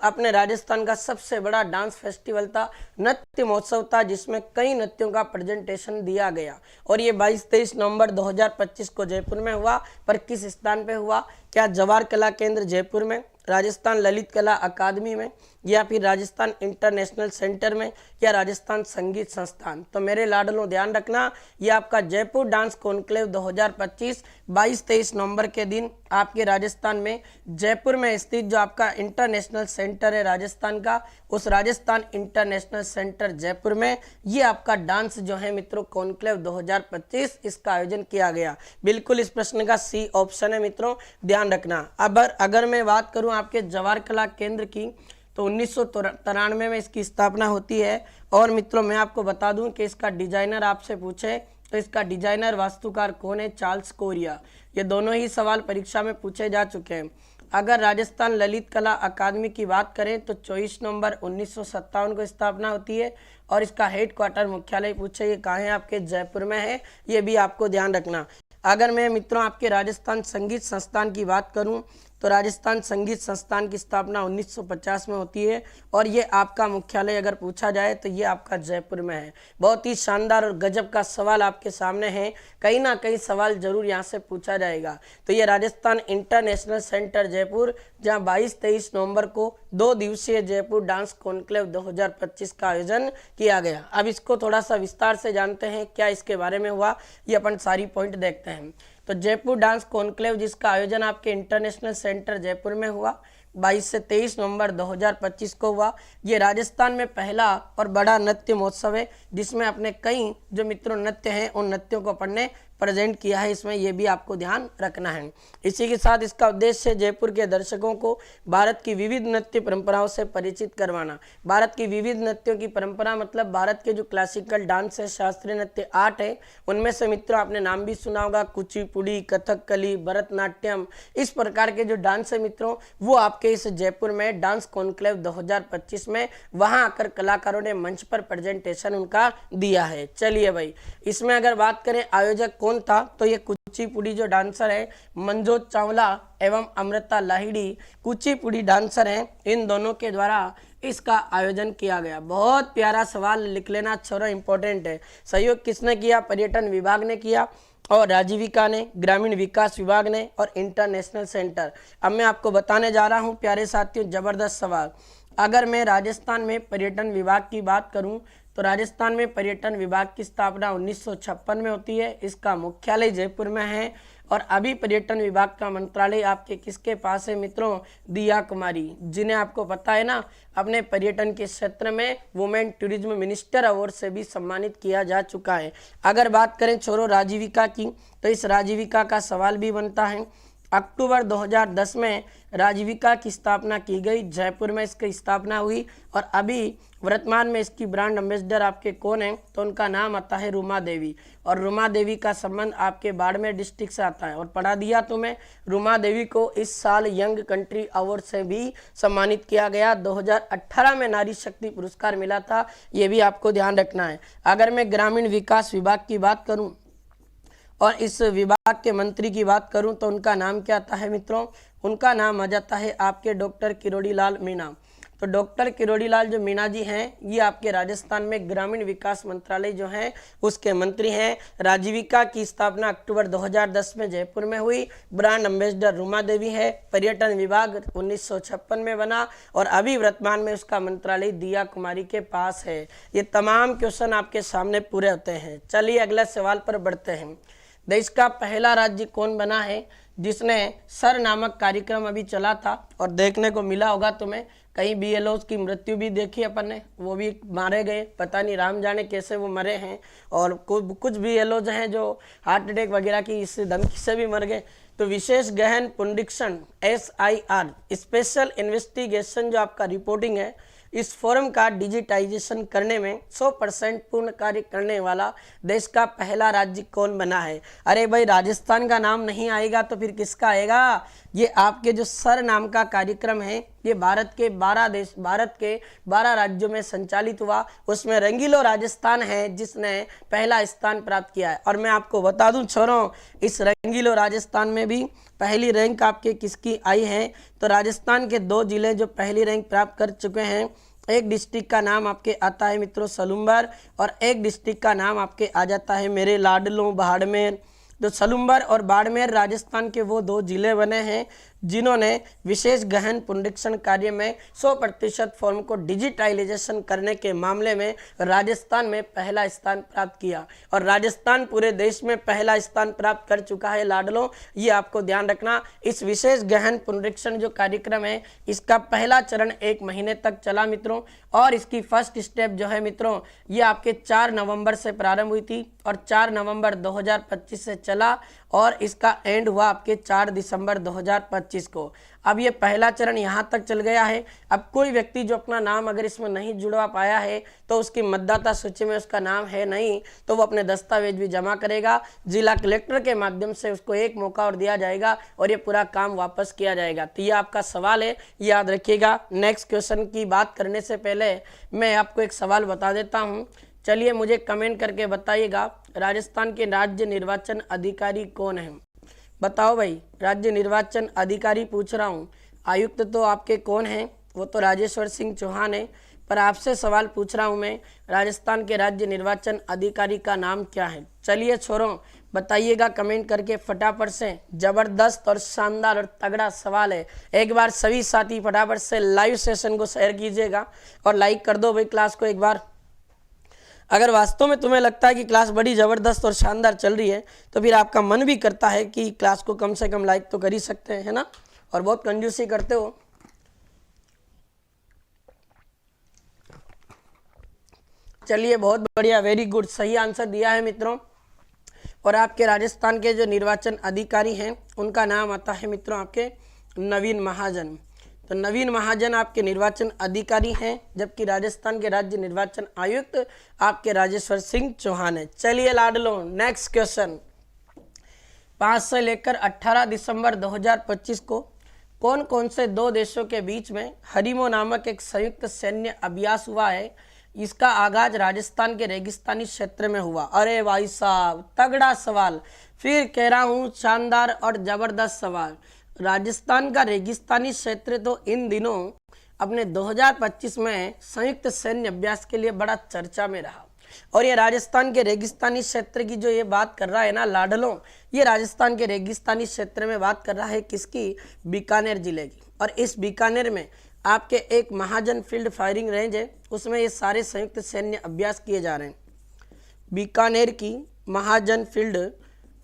S1: अपने राजस्थान का सबसे बड़ा डांस फेस्टिवल था, नृत्य महोत्सव था, जिसमें कई नृत्यों का प्रेजेंटेशन दिया गया। और ये 22-23 नवंबर 2025 को जयपुर में हुआ, पर किस स्थान पे हुआ? क्या जवाहर कला केंद्र जयपुर में, राजस्थान ललित कला अकादमी में, या फिर राजस्थान इंटरनेशनल सेंटर में, या राजस्थान संगीत संस्थान? तो मेरे लाडलों ध्यान रखना, ये आपका जयपुर डांस कॉन्क्लेव 2025 22-23 नवंबर के दिन आपके राजस्थान में जयपुर में स्थित जो आपका इंटरनेशनल सेंटर है राजस्थान का, उस राजस्थान इंटरनेशनल सेंटर जयपुर में ये आपका डांस जो है मित्रों कॉन्क्लेव 2025 इसका आयोजन किया गया। बिल्कुल इस प्रश्न का सी ऑप्शन है मित्रों, ध्यान रखना। अब अगर मैं बात करूं आपके जवाहर कला केंद्र की, तो 1993 में इसकी स्थापना होती है। और मित्रों मैं आपको बता दूं कि इसका डिजाइनर आपसे पूछे तो इसका डिजाइनर वास्तुकार कौन है? Charles Korea. ये दोनों ही सवाल परीक्षा में पूछे जा चुके हैं। अगर राजस्थान ललित कला अकादमी की बात करें तो 24 नवंबर 1957 को स्थापना होती है, और इसका हेड क्वार्टर मुख्यालय पूछे ये कहाँ है? आपके जयपुर में है, ये भी आपको ध्यान रखना। अगर मैं मित्रों आपके राजस्थान संगीत संस्थान की बात करूं तो राजस्थान संगीत संस्थान की स्थापना 1950 में होती है, और ये आपका मुख्यालय अगर पूछा जाए तो ये आपका जयपुर में है। बहुत ही शानदार और गजब का सवाल आपके सामने है, कहीं ना कहीं सवाल जरूर यहाँ से पूछा जाएगा। तो ये राजस्थान इंटरनेशनल सेंटर जयपुर, जहाँ 22-23 नवंबर को 2 दिवसीय जयपुर डांस कॉन्क्लेव 2025 का आयोजन किया गया। अब इसको थोड़ा सा विस्तार से जानते हैं, क्या इसके बारे में हुआ, ये अपन सारी पॉइंट देखते हैं। तो जयपुर डांस कॉन्क्लेव जिसका आयोजन आपके इंटरनेशनल सेंटर जयपुर में हुआ 22 से 23 नवंबर 2025 को हुआ। ये राजस्थान में पहला और बड़ा नृत्य महोत्सव है, जिसमें अपने कई जो मित्रों नृत्य हैं उन नृत्यों को अपन ने प्रेजेंट किया है इसमें, ये भी आपको ध्यान रखना है। इसी के साथ इसका उद्देश्य जयपुर के दर्शकों को भारत की विविध नृत्य परंपराओं से परिचित करवाना। भारत की विविध नृत्यों की परंपरा मतलब भारत के जो क्लासिकल डांस है, शास्त्रीय नृत्य आर्ट है, उनमें से मित्रों आपने नाम भी सुना होगा, कुचिपुड़ी, कथकली, भरतनाट्यम, इस प्रकार के जो डांस है मित्रों वो आपके इस जयपुर में डांस कॉन्क्लेव 2025 में वहां आकर कलाकारों ने मंच पर प्रेजेंटेशन उनका दिया है। चलिए भाई, इसमें अगर बात करें आयोजक कौन था, तो ये कुचिपुड़ी जो डांसर है मनजोत चावला एवं अमृता लाहिड़ी कुचिपुड़ी डांसर हैं, इन दोनों के द्वारा इसका आयोजन किया गया। बहुत प्यारा सवाल, लिख लेना छोरा, इंपॉर्टेंट है। सहयोग किसने किया? पर्यटन विभाग ने किया, और राजीविका ने, ग्रामीण विकास विभाग ने, और इंटरनेशनल सेंटर। अब मैं आपको बताने जा रहा हूं प्यारे साथियों जबरदस्त सवाल। अगर मैं राजस्थान में पर्यटन विभाग की बात करूं तो राजस्थान में पर्यटन विभाग की स्थापना 1956 में होती है। इसका मुख्यालय जयपुर में है, और अभी पर्यटन विभाग का मंत्रालय आपके किसके पास है मित्रों? दिया कुमारी, जिन्हें आपको पता है ना अपने पर्यटन के क्षेत्र में वुमेन टूरिज्म मिनिस्टर अवार्ड से भी सम्मानित किया जा चुका है। अगर बात करें छोरो राजीविका की, तो इस राजीविका का सवाल भी बनता है अक्टूबर 2010 में राजीविका की स्थापना की गई, जयपुर में इसकी स्थापना हुई। और अभी वर्तमान में इसकी ब्रांड एम्बेसडर आपके कौन है, तो उनका नाम आता है रुमा देवी। और रुमा देवी का संबंध आपके बाड़मेर डिस्ट्रिक्ट से आता है। और पढ़ा दिया तुम्हें, रुमा देवी को इस साल यंग कंट्री अवार्ड से भी सम्मानित किया गया। 2018 में नारी शक्ति पुरस्कार मिला था, ये भी आपको ध्यान रखना है। अगर मैं ग्रामीण विकास विभाग की बात करूँ और इस विभाग के मंत्री की बात करूं तो उनका नाम क्या आता है मित्रों, उनका नाम आ जाता है आपके डॉक्टर किरोड़ी लाल मीणा। तो डॉक्टर किरोड़ी लाल जो मीणा जी हैं, ये आपके राजस्थान में ग्रामीण विकास मंत्रालय जो है उसके मंत्री हैं। राजीविका की स्थापना अक्टूबर 2010 में जयपुर में हुई। ब्रांड एम्बेसडर रुमा देवी है। पर्यटन विभाग 1956 में बना और अभी वर्तमान में उसका मंत्रालय दिया कुमारी के पास है। ये तमाम क्वेश्चन आपके सामने पूरे होते हैं। चलिए अगले सवाल पर बढ़ते हैं। देश का पहला राज्य कौन बना है जिसने सर नामक कार्यक्रम अभी चला था और देखने को मिला होगा तुम्हें, कहीं BLOs की मृत्यु भी देखी अपन ने, वो भी मारे गए, पता नहीं राम जाने कैसे वो मरे हैं। और कुछ BLOs हैं जो हार्ट अटैक वगैरह की इस धमकी से भी मर गए। तो विशेष गहन पुनरीक्षण SIR स्पेशल इन्वेस्टिगेशन जो आपका रिपोर्टिंग है, इस फोरम का डिजिटाइजेशन करने में 100% पूर्ण कार्य करने वाला देश का पहला राज्य कौन बना है। अरे भाई, राजस्थान का नाम नहीं आएगा तो फिर किसका आएगा। ये आपके जो सर नाम का कार्यक्रम है, ये भारत के 12 राज्यों में संचालित हुआ। उसमें रंगीलो राजस्थान है जिसने पहला स्थान प्राप्त किया है। और मैं आपको बता दूं छोरों, इस रंगीलो राजस्थान में भी पहली रैंक आपके किसकी आई है, तो राजस्थान के 2 जिले जो पहली रैंक प्राप्त कर चुके हैं। एक डिस्ट्रिक्ट का नाम आपके आता है मित्रों सलूम्बर, और एक डिस्ट्रिक्ट का नाम आपके आ जाता है मेरे लाडलों बाड़मेर। तो सलूम्बर और बाड़मेर राजस्थान के वो 2 जिले बने हैं जिन्होंने विशेष गहन पुनरीक्षण कार्य में 100% फॉर्म को डिजिटाइजेशन करने के मामले में राजस्थान में पहला स्थान प्राप्त किया। और राजस्थान पूरे देश में पहला स्थान प्राप्त कर चुका है लाडलो, ये आपको ध्यान रखना। इस विशेष गहन पुनरीक्षण जो कार्यक्रम है, इसका पहला चरण 1 महीने तक चला मित्रों। और इसकी फर्स्ट स्टेप जो है मित्रों, ये आपके 4 नवंबर से प्रारंभ हुई थी और 4 नवंबर 2025 से चला और इसका एंड हुआ आपके 4 दिसंबर 2025 को। अब ये पहला चरण यहाँ तक चल गया है। अब कोई व्यक्ति जो अपना नाम अगर इसमें नहीं जुड़वा पाया है तो उसकी मतदाता सूची में उसका नाम है नहीं, तो वो अपने दस्तावेज भी जमा करेगा। जिला कलेक्टर के माध्यम से उसको एक मौका और दिया जाएगा और ये पूरा काम वापस किया जाएगा। तो ये आपका सवाल है, याद रखिएगा। नेक्स्ट क्वेश्चन की बात करने से पहले मैं आपको एक सवाल बता देता हूँ। चलिए मुझे कमेंट करके बताइएगा, राजस्थान के राज्य निर्वाचन अधिकारी कौन है। बताओ भाई, राज्य निर्वाचन अधिकारी पूछ रहा हूँ। आयुक्त तो आपके कौन हैं, वो तो राजेश्वर सिंह चौहान है। पर आपसे सवाल पूछ रहा हूँ मैं, राजस्थान के राज्य निर्वाचन अधिकारी का नाम क्या है। चलिए छोरों, बताइएगा कमेंट करके फटाफट से। जबरदस्त और शानदार और तगड़ा सवाल है। एक बार सभी साथी फटाफट से लाइव सेशन को शेयर कीजिएगा और लाइक कर दो भाई क्लास को एक बार। अगर वास्तव में तुम्हें लगता है कि क्लास बड़ी ज़बरदस्त और शानदार चल रही है तो फिर आपका मन भी करता है कि क्लास को कम से कम लाइक तो कर ही सकते हैं, है ना। और बहुत कंजूसी करते हो। चलिए बहुत बढ़िया, वेरी गुड, सही आंसर दिया है मित्रों। और आपके राजस्थान के जो निर्वाचन अधिकारी हैं उनका नाम आता है मित्रों आपके नवीन महाजन। तो नवीन महाजन आपके निर्वाचन अधिकारी हैं, जबकि राजस्थान के राज्य निर्वाचन आयुक्त आपके राजेश्वर सिंह चौहान है। चलिए लाडलो, नेक्स्ट क्वेश्चन। 5 से लेकर 18 दिसंबर 2025 को कौन कौन से 2 देशों के बीच में हरिमो नामक एक संयुक्त सैन्य अभ्यास हुआ है। इसका आगाज राजस्थान के रेगिस्तानी क्षेत्र में हुआ। अरे भाई साहब, तगड़ा सवाल, फिर कह रहा हूँ शानदार और जबरदस्त सवाल। राजस्थान का रेगिस्तानी क्षेत्र तो इन दिनों अपने 2025 में संयुक्त सैन्य अभ्यास के लिए बड़ा चर्चा में रहा। और ये राजस्थान के रेगिस्तानी क्षेत्र की जो ये बात कर रहा है ना लाडलों, ये राजस्थान के रेगिस्तानी क्षेत्र में बात कर रहा है किसकी, बीकानेर जिले की। और इस बीकानेर में आपके एक महाजन फील्ड फायरिंग रेंज है, उसमें ये सारे संयुक्त सैन्य अभ्यास किए जा रहे हैं। बीकानेर की महाजन फील्ड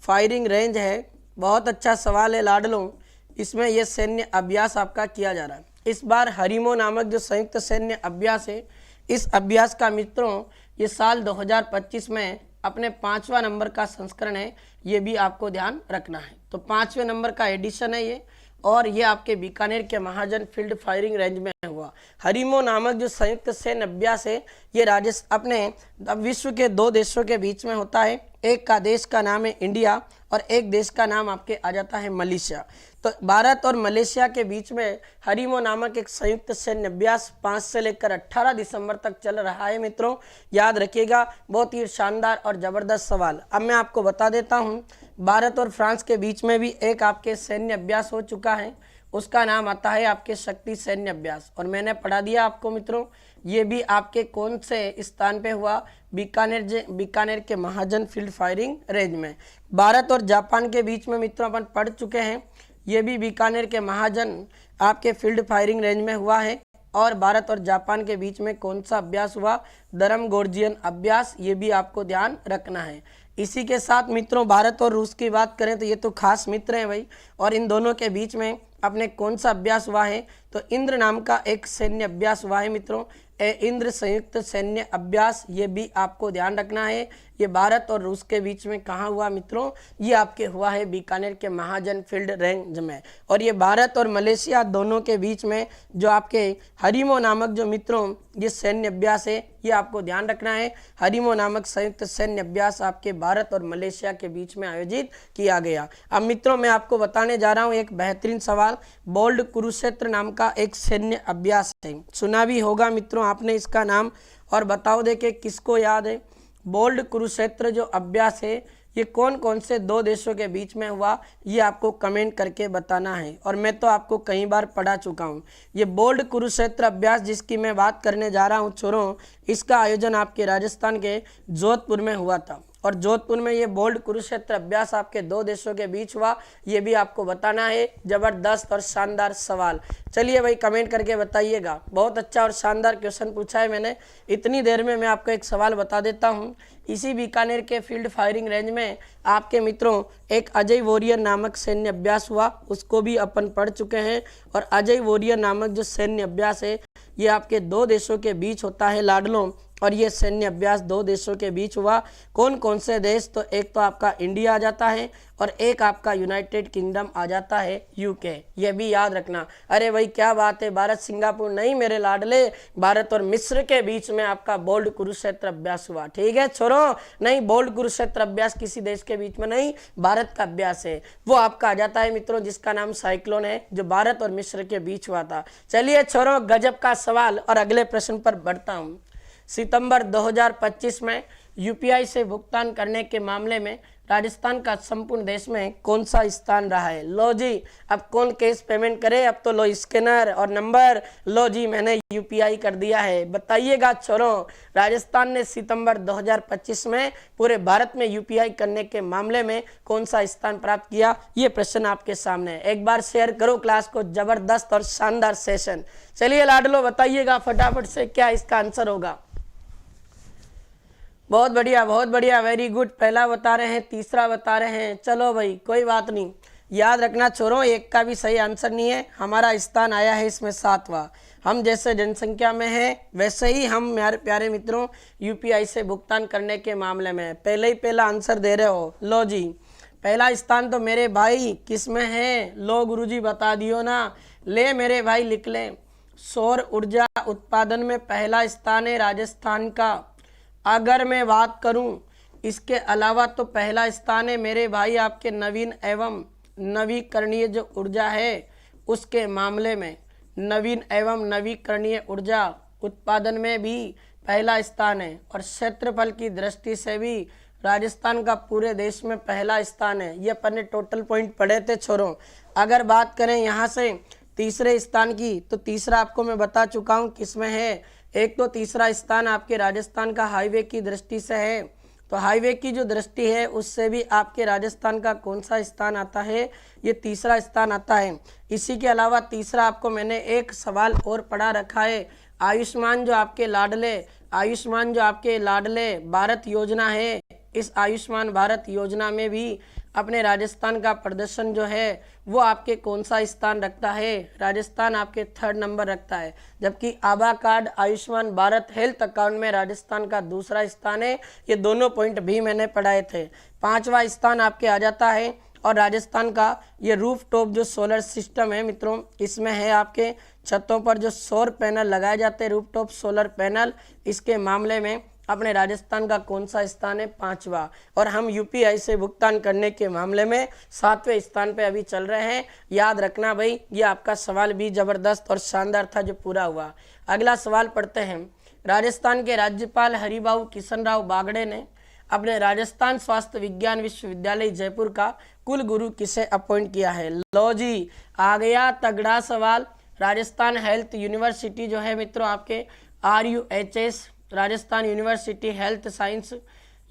S1: फायरिंग रेंज है। बहुत अच्छा सवाल है लाडलों, इसमें यह सैन्य अभ्यास आपका किया जा रहा है। इस बार हरिमो नामक जो संयुक्त सैन्य अभ्यास है, इस अभ्यास का मित्रों ये साल 2025 में अपने 5वां नंबर का संस्करण है, ये भी आपको ध्यान रखना है। तो 5वें नंबर का एडिशन है ये, और ये आपके बीकानेर के महाजन फील्ड फायरिंग रेंज में हुआ। हरिमो नामक जो संयुक्त सैन्य अभ्यास है ये अपने विश्व के 2 देशों के बीच में होता है। एक का देश का नाम है इंडिया और एक देश का नाम आपके आ जाता है मलेशिया। तो भारत और मलेशिया के बीच में हरिमो नामक एक संयुक्त सैन्य अभ्यास 5 से लेकर 18 दिसंबर तक चल रहा है मित्रों, याद रखिएगा। बहुत ही शानदार और जबरदस्त सवाल। अब मैं आपको बता देता हूं, भारत और फ्रांस के बीच में भी एक आपके सैन्य अभ्यास हो चुका है, उसका नाम आता है आपके शक्ति सैन्य अभ्यास, और मैंने पढ़ा दिया आपको मित्रों। ये भी आपके कौन से स्थान पे हुआ, बीकानेर के महाजन फील्ड फायरिंग रेंज में। भारत और जापान के बीच में मित्रों अपन पढ़ चुके हैं, ये भी बीकानेर के महाजन आपके फील्ड फायरिंग रेंज में हुआ है। और भारत और जापान के बीच में कौन सा अभ्यास हुआ, दरमगोर्जियन अभ्यास, ये भी आपको ध्यान रखना है। इसी के साथ मित्रों भारत और रूस की बात करें तो ये तो खास मित्र हैं भाई, और इन दोनों के बीच में अपने कौन सा अभ्यास हुआ है, तो इंद्र नाम का एक सैन्य अभ्यास हुआ है मित्रों, इंद्र संयुक्त सैन्य अभ्यास, ये भी आपको ध्यान रखना है। ये भारत और रूस के बीच में कहाँ हुआ मित्रों, ये आपके हुआ है बीकानेर के महाजन फील्ड रेंज में। और ये भारत और मलेशिया दोनों के बीच में जो आपके हरिमो नामक जो मित्रों ये सैन्य अभ्यास है, ये आपको ध्यान रखना है। हरिमो नामक संयुक्त सैन्य अभ्यास आपके भारत और मलेशिया के बीच में आयोजित किया गया। अब मित्रों मैं आपको बताने जा रहा हूँ एक बेहतरीन सवाल, बोल्ड कुरुक्षेत्र नाम का एक सैन्य अभ्यास है, सुना भी होगा मित्रों आपने इसका नाम, और बताओ देखे किसको याद है। बोल्ड कुरुक्षेत्र जो अभ्यास है ये कौन कौन से 2 देशों के बीच में हुआ, ये आपको कमेंट करके बताना है, और मैं तो आपको कई बार पढ़ा चुका हूँ। ये बोल्ड कुरुक्षेत्र अभ्यास जिसकी मैं बात करने जा रहा हूँ छोरों, इसका आयोजन आपके राजस्थान के जोधपुर में हुआ था, और जोधपुर में ये बोल्ड कुरुक्षेत्र अभ्यास आपके 2 देशों के बीच हुआ, ये भी आपको बताना है। जबरदस्त और शानदार सवाल, चलिए भाई कमेंट करके बताइएगा। बहुत अच्छा और शानदार क्वेश्चन पूछा है मैंने। इतनी देर में मैं आपको एक सवाल बता देता हूँ। इसी बीकानेर के फील्ड फायरिंग रेंज में आपके मित्रों एक अजय वॉरियर नामक सैन्य अभ्यास हुआ, उसको भी अपन पढ़ चुके हैं। और अजय वॉरियर नामक जो सैन्य अभ्यास है ये आपके 2 देशों के बीच होता है लाडलों, और ये सैन्य अभ्यास 2 देशों के बीच हुआ। कौन कौन से देश, तो एक तो आपका इंडिया आ जाता है और एक आपका यूनाइटेड किंगडम आ जाता है यूके, ये भी याद रखना। अरे भाई क्या बात है, भारत सिंगापुर नहीं मेरे लाडले, भारत और मिस्र के बीच में आपका बोल्ड कुरुक्षेत्र अभ्यास हुआ, ठीक है छोरो। नहीं, बोल्ड कुरुक्षेत्र अभ्यास किसी देश के बीच में नहीं, भारत का अभ्यास है, वो आपका आ जाता है मित्रों जिसका नाम साइक्लोन है, जो भारत और मिस्र के बीच हुआ था। चलिए छोरो गजब का सवाल, और अगले प्रश्न पर बढ़ता हूँ। सितंबर 2025 में यूपीआई से भुगतान करने के मामले में राजस्थान का संपूर्ण देश में कौन सा स्थान रहा है। लो जी, अब कौन कैश पेमेंट करे, अब तो लो स्कैनर और नंबर, लो जी मैंने यूपीआई कर दिया है। बताइएगा छोरों, राजस्थान ने सितंबर 2025 में पूरे भारत में यूपीआई करने के मामले में कौन सा स्थान प्राप्त किया, ये प्रश्न आपके सामने है। एक बार शेयर करो क्लास को, जबरदस्त और शानदार सेशन। चलिए लाडलो बताइएगा फटाफट से क्या इसका आंसर होगा। बहुत बढ़िया, वेरी गुड। पहला बता रहे हैं, तीसरा बता रहे हैं, चलो भाई कोई बात नहीं। याद रखना छोरों, एक का भी सही आंसर नहीं है। हमारा स्थान आया है इसमें 7वां। हम जैसे जनसंख्या में है वैसे ही हम मेरे प्यारे मित्रों यूपीआई से भुगतान करने के मामले में पहले ही पहला आंसर दे रहे हो। लो जी, पहला स्थान तो मेरे भाई किस में है, लो गुरुजी बता दियो ना, ले मेरे भाई लिख ले। सौर ऊर्जा उत्पादन में पहला स्थान है राजस्थान का। अगर मैं बात करूं इसके अलावा तो पहला स्थान है मेरे भाई आपके नवीन एवं नवीकरणीय जो ऊर्जा है उसके मामले में, नवीन एवं नवीकरणीय ऊर्जा उत्पादन में भी पहला स्थान है। और क्षेत्रफल की दृष्टि से भी राजस्थान का पूरे देश में पहला स्थान है। ये अपन ने टोटल पॉइंट पढ़े थे छोरों। अगर बात करें यहाँ से तीसरे स्थान की, तो तीसरा आपको मैं बता चुका हूँ किसमें है। एक तो तीसरा स्थान आपके राजस्थान का हाईवे की दृष्टि से है, तो हाईवे की जो दृष्टि है उससे भी आपके राजस्थान का कौन सा स्थान आता है, ये तीसरा स्थान आता है। इसी के अलावा तीसरा आपको मैंने एक सवाल और पढ़ा रखा है, आयुष्मान जो आपके लाडले भारत योजना है, इस आयुष्मान भारत योजना में भी अपने राजस्थान का प्रदर्शन जो है वो आपके कौन सा स्थान रखता है? राजस्थान आपके 3rd नंबर रखता है, जबकि आभा card, Ayushman Bharat health account में राजस्थान का 2रा स्थान है। ये दोनों पॉइंट भी मैंने पढ़ाए थे। 5वां स्थान आपके आ जाता है। और राजस्थान का ये रूफ टॉप जो सोलर सिस्टम है मित्रों, इसमें है आपके छतों पर जो सौर पैनल लगाए जाते हैं, रूफ टॉप सोलर पैनल, इसके मामले में अपने राजस्थान का कौन सा स्थान है? 5वां। और हम यूपीआई से भुगतान करने के मामले में 7वें स्थान पे अभी चल रहे हैं। याद रखना भाई, ये आपका सवाल भी जबरदस्त और शानदार था जो पूरा हुआ। अगला सवाल पढ़ते हैं। राजस्थान के राज्यपाल हरिभाऊ किशनराव बागड़े ने अपने राजस्थान स्वास्थ्य विज्ञान विश्वविद्यालय जयपुर का कुल गुरु किसे अपॉइंट किया है? लो जी, आ गया तगड़ा सवाल। राजस्थान हेल्थ यूनिवर्सिटी जो है मित्रों आपके RUHS, Rajasthan university health science,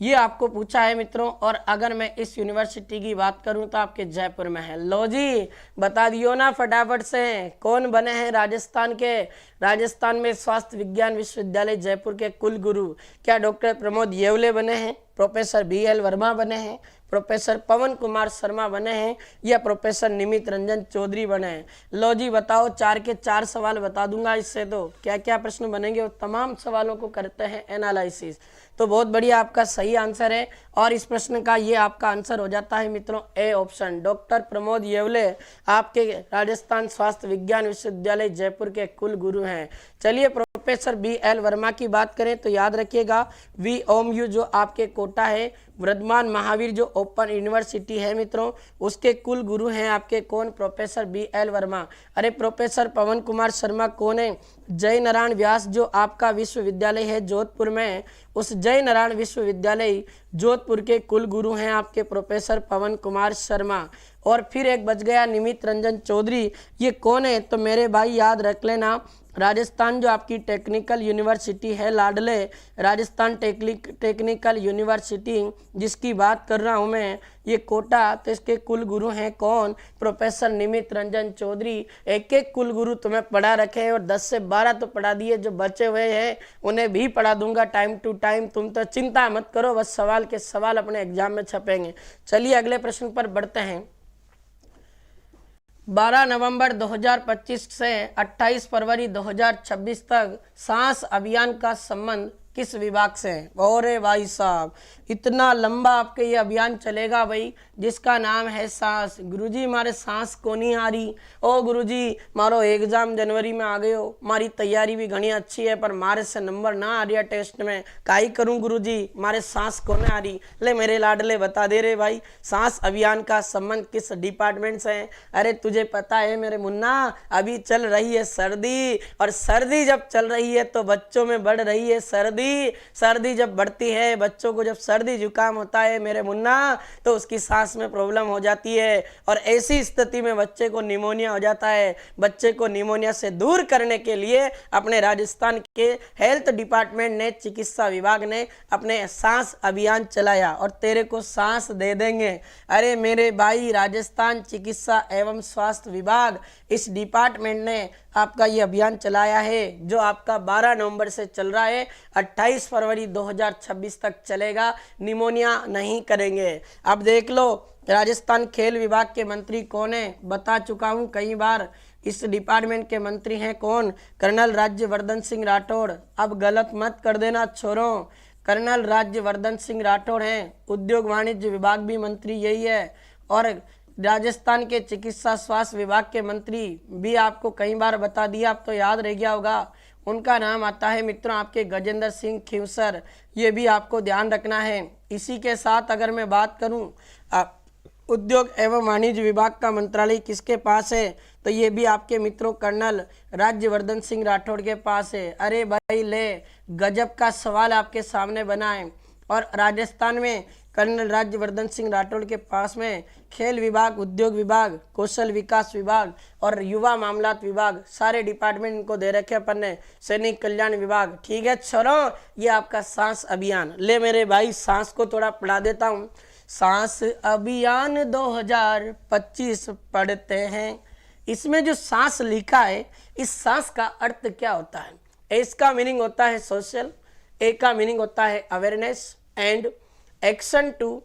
S1: ये आपको पूछा है मित्रों। और अगर मैं इस यूनिवर्सिटी की बात करूं तो आपके जयपुर में है। लो जी, बता दियो ना फटाफट से, कौन बने हैं राजस्थान के, राजस्थान में स्वास्थ्य विज्ञान विश्वविद्यालय जयपुर के कुल गुरु? क्या डॉक्टर प्रमोद येवले बने हैं, प्रोफेसर BL वर्मा बने हैं, प्रोफेसर पवन कुमार शर्मा बने हैं, या प्रोफेसर निमित रंजन चौधरी बने हैं? लो जी बताओ, 4 के 4 सवाल बता दूंगा इससे। तो क्या क्या प्रश्न बनेंगे और तमाम सवालों को करते हैं एनालिसिस। तो बहुत बढ़िया, आपका सही आंसर है। और इस प्रश्न का ये आपका आंसर हो जाता है मित्रों A option. Doctor Pramod Yewale आपके राजस्थान स्वास्थ्य विज्ञान विश्वविद्यालय जयपुर के कुल गुरु हैं। चलिए प्रोफेसर BL वर्मा की बात करें तो याद रखिएगा VOMU जो आपके कोटा है, वर्धमान महावीर जो ओपन यूनिवर्सिटी है मित्रों, उसके कुल गुरु हैं आपके कौन? Professor BL Verma. अरे प्रोफेसर पवन कुमार शर्मा कौन है? जय नारायण व्यास जो आपका विश्वविद्यालय है जोधपुर में, उस जय नारायण विश्वविद्यालय जोधपुर के कुल गुरु हैं आपके प्रोफेसर पवन कुमार शर्मा। और फिर एक बच गया निमित रंजन चौधरी, ये कौन है? तो मेरे भाई याद रख लेना, राजस्थान जो आपकी टेक्निकल यूनिवर्सिटी है लाडले, राजस्थान टेक्निकल यूनिवर्सिटी जिसकी बात कर रहा हूँ मैं, ये कोटा, तो इसके कुल गुरु हैं कौन? प्रोफेसर निमित रंजन चौधरी। एक एक कुल गुरु तुम्हें पढ़ा रखे हैं और 10 से 12 तो पढ़ा दिए, जो बचे हुए हैं उन्हें भी पढ़ा दूंगा टाइम टू टाइम। तुम तो चिंता मत करो, बस सवाल के सवाल अपने एग्जाम में छपेंगे। चलिए अगले प्रश्न पर बढ़ते हैं। 12 नवंबर 2025 से 28 फरवरी 2026 तक सांस अभियान का संबंध किस विभाग से है? अरे भाई साहब, इतना लंबा आपके ये अभियान चलेगा भाई, जिसका नाम है सांस। गुरुजी मारे सांस को नहीं आ रही। ओ गुरुजी मारो एग्जाम जनवरी में आ गए हो, मारी तैयारी भी घनी अच्छी है, पर मारे से नंबर ना आ रहा टेस्ट में, काई करूं गुरुजी, मारे सांस को नहीं आ रही। ले मेरे लाडले बता दे रे भाई, सांस अभियान का संबंध किस डिपार्टमेंट से है? अरे तुझे पता है मेरे मुन्ना, अभी चल रही है सर्दी, और सर्दी जब चल रही है तो बच्चों में बढ़ रही है सर्दी। सर्दी जब बढ़ती है, बच्चों को जब सर्दी जुकाम होता है मेरे मुन्ना, तो उसकी सांस में प्रॉब्लम हो जाती है, और ऐसी स्थिति में बच्चे को निमोनिया हो जाता है। बच्चे को निमोनिया से दूर करने के लिए अपने राजस्थान के हेल्थ डिपार्टमेंट ने, चिकित्सा विभाग ने अपने सांस अभियान चलाया, और तेरे को सांस दे देंगे। अरे मेरे भाई, राजस्थान चिकित्सा एवं स्वास्थ्य विभाग, इस डिपार्टमेंट ने आपका ये अभियान चलाया है, जो आपका 12 नवंबर से चल रहा है, 28 फरवरी 2026 तक चलेगा। निमोनिया नहीं करेंगे। अब देख लो, राजस्थान खेल विभाग के मंत्री कौन है? बता चुका हूँ कई बार। इस डिपार्टमेंट के मंत्री हैं कौन? कर्नल राज्यवर्धन सिंह राठौड़। अब गलत मत कर देना छोरों, कर्नल राज्यवर्धन सिंह राठौड़ हैं। उद्योग वाणिज्य विभाग भी मंत्री यही है, और राजस्थान के चिकित्सा स्वास्थ्य विभाग के मंत्री भी आपको कई बार बता दिया, अब तो याद रह गया होगा। उनका नाम आता है मित्रों आपके गजेंद्र सिंह खींवसर, ये भी आपको ध्यान रखना है। इसी के साथ अगर मैं बात करूं, उद्योग एवं वाणिज्य विभाग का मंत्रालय किसके पास है? तो ये भी आपके मित्रों कर्नल राज्यवर्धन सिंह राठौड़ के पास है। अरे भाई ले, गजब का सवाल आपके सामने बना है। और राजस्थान में कर्नल राज्यवर्धन सिंह राठौड़ के पास में खेल विभाग, उद्योग विभाग, कौशल विकास विभाग और युवा मामलात विभाग, सारे डिपार्टमेंट इनको दे रखे अपन ने। सैनिक कल्याण विभाग, ठीक है छोरों, ये आपका सांस अभियान। ले मेरे भाई, सांस को थोड़ा पढ़ा देता हूँ। सांस अभियान 2025 पढ़ते हैं। इसमें जो सांस लिखा है, इस सांस का अर्थ क्या होता है? एस का मीनिंग होता है सोशल, ए का मीनिंग होता है awareness, and action to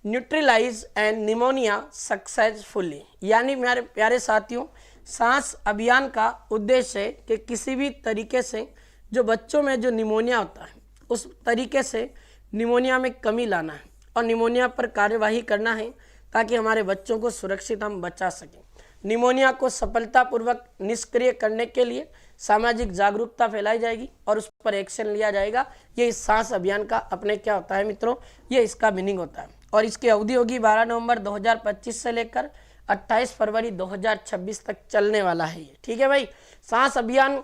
S1: neutralise end pneumonia successfully. यानी मेरे प्यारे साथियों, सांस अभियान का उद्देश्य है कि किसी भी तरीके से जो बच्चों में जो निमोनिया होता है उस तरीके से निमोनिया में कमी लाना है और निमोनिया पर कार्यवाही करना है ताकि हमारे बच्चों को सुरक्षित हम बचा सकें। निमोनिया को सफलतापूर्वक निष्क्रिय करने के लिए सामाजिक जागरूकता फैलाई जाएगी और उस पर एक्शन लिया जाएगा। ये इस सांस अभियान का अपने क्या होता है मित्रों, ये इसका मीनिंग होता है। और इसकी अवधि होगी 12 नवंबर 2025 से लेकर 28 फरवरी 2026 तक चलने वाला है ये। ठीक है भाई। सांस अभियान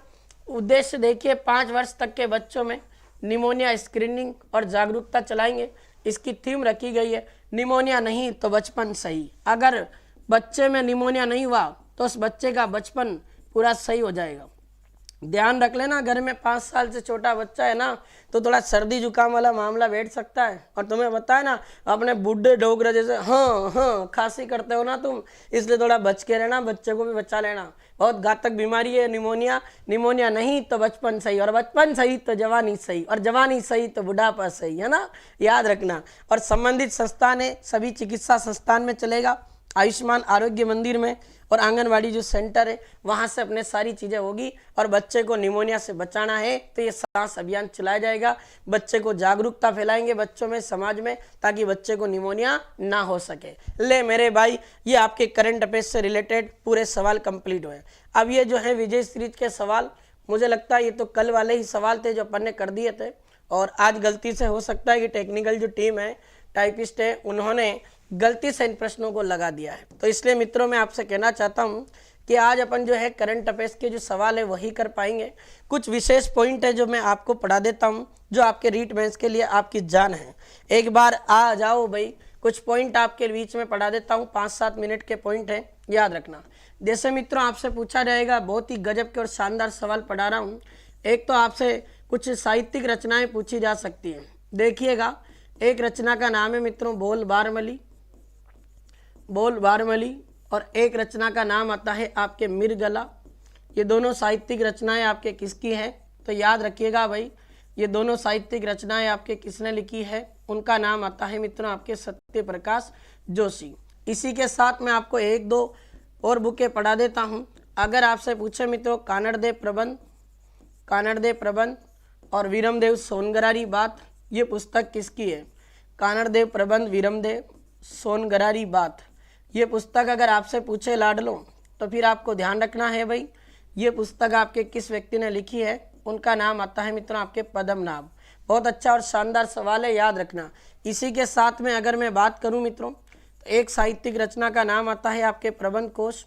S1: उद्देश्य देखिए 5 वर्ष तक के बच्चों में निमोनिया स्क्रीनिंग और जागरूकता चलाएंगे। इसकी थीम रखी गई है निमोनिया नहीं तो बचपन सही। अगर बच्चे में निमोनिया नहीं हुआ तो उस बच्चे का बचपन पूरा सही हो जाएगा। ध्यान रख लेना, घर में 5 साल से छोटा बच्चा है ना तो थोड़ा सर्दी जुकाम वाला मामला बैठ सकता है। और तुम्हें पता है ना, अपने बूढ़े डोगरे जैसे हाँ खांसी करते हो ना तुम, इसलिए थोड़ा बच के रहना, बच्चे को भी बचा लेना। बहुत घातक बीमारी है निमोनिया। निमोनिया नहीं तो बचपन सही, और बचपन सही तो जवानी सही, और जवानी सही तो बुढ़ापा सही, है ना, याद रखना। और संबंधित संस्थान है, सभी चिकित्सा संस्थान में चलेगा, आयुष्मान आरोग्य मंदिर में और आंगनवाड़ी जो सेंटर है वहाँ से अपने सारी चीज़ें होगी। और बच्चे को निमोनिया से बचाना है तो ये सांस अभियान चलाया जाएगा। बच्चे को जागरूकता फैलाएंगे बच्चों में, समाज में, ताकि बच्चे को निमोनिया ना हो सके। ले मेरे भाई, ये आपके करंट अफेयर्स से रिलेटेड पूरे सवाल कंप्लीट हुए। अब ये जो है विजय सीरीज के सवाल, मुझे लगता है ये तो कल वाले ही सवाल थे जो अपन ने कर दिए थे, और आज गलती से हो सकता है कि टेक्निकल जो टीम है, टाइपिस्ट है, उन्होंने गलती से इन प्रश्नों को लगा दिया है। तो इसलिए मित्रों मैं आपसे कहना चाहता हूं कि आज अपन जो है करंट अफेयर्स के जो सवाल है वही कर पाएंगे। कुछ विशेष पॉइंट है जो मैं आपको पढ़ा देता हूं, जो आपके रीट बेंच के लिए आपकी जान है। एक बार आ जाओ भाई, कुछ पॉइंट आपके बीच में पढ़ा देता हूँ, 5-7 मिनट के पॉइंट है, याद रखना। जैसे मित्रों आपसे पूछा जाएगा, बहुत ही गजब के और शानदार सवाल पढ़ा रहा हूँ। एक तो आपसे कुछ साहित्यिक रचनाएं पूछी जा सकती हैं। देखिएगा, एक रचना का नाम है मित्रों बोल बारमली, बोल बारमली, और एक रचना का नाम आता है आपके मिर्गला। ये दोनों साहित्यिक रचनाएं आपके किसकी हैं? तो याद रखिएगा भाई, ये दोनों साहित्यिक रचनाएं आपके किसने लिखी है? उनका नाम आता है मित्रों आपके सत्य प्रकाश जोशी। इसी के साथ मैं आपको 1-2 और बुकें पढ़ा देता हूं। अगर आपसे पूछे मित्रों कानड़देव प्रबंध और वीरमदेव सोनगरारी बात, ये पुस्तक किसकी है? कानड़देव प्रबंध वीरमदेव सोनगरारी बात, ये पुस्तक अगर आपसे पूछे लाडलो तो फिर आपको ध्यान रखना है भाई, ये पुस्तक आपके किस व्यक्ति ने लिखी है? उनका नाम आता है मित्रों आपके पद्मनाभ। बहुत अच्छा और शानदार सवाल है, याद रखना। इसी के साथ में अगर मैं बात करूं मित्रों, तो एक साहित्यिक रचना का नाम आता है आपके प्रबंध कोश।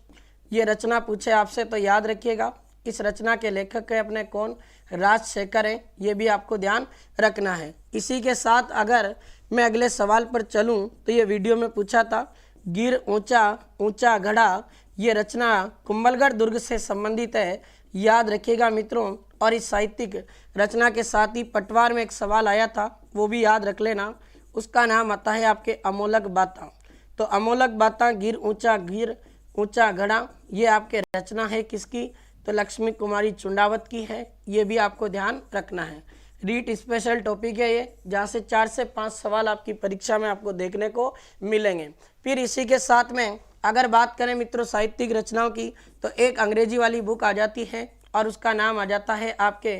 S1: ये रचना पूछे आपसे तो याद रखिएगा, इस रचना के लेखक है अपने कौन? राजशेखर है, ये भी आपको ध्यान रखना है। इसी के साथ अगर मैं अगले सवाल पर चलूं तो ये वीडियो में पूछा था, गिर ऊंचा ऊंचा घड़ा, ये रचना कुंभलगढ़ दुर्ग से संबंधित है, याद रखिएगा मित्रों। और इस साहित्यिक रचना के साथ ही पटवार में एक सवाल आया था, वो भी याद रख लेना, उसका नाम आता है आपके अमोलक बाता। तो अमोलक बाता गिर ऊंचा घड़ा, ये आपके रचना है किसकी? तो लक्ष्मी कुमारी चुंडावत की है, ये भी आपको ध्यान रखना है। रीट स्पेशल टॉपिक है ये, जहाँ से 4 से 5 सवाल आपकी परीक्षा में आपको देखने को मिलेंगे। फिर इसी के साथ में अगर बात करें मित्रों साहित्यिक रचनाओं की, तो एक अंग्रेजी वाली बुक आ जाती है और उसका नाम आ जाता है आपके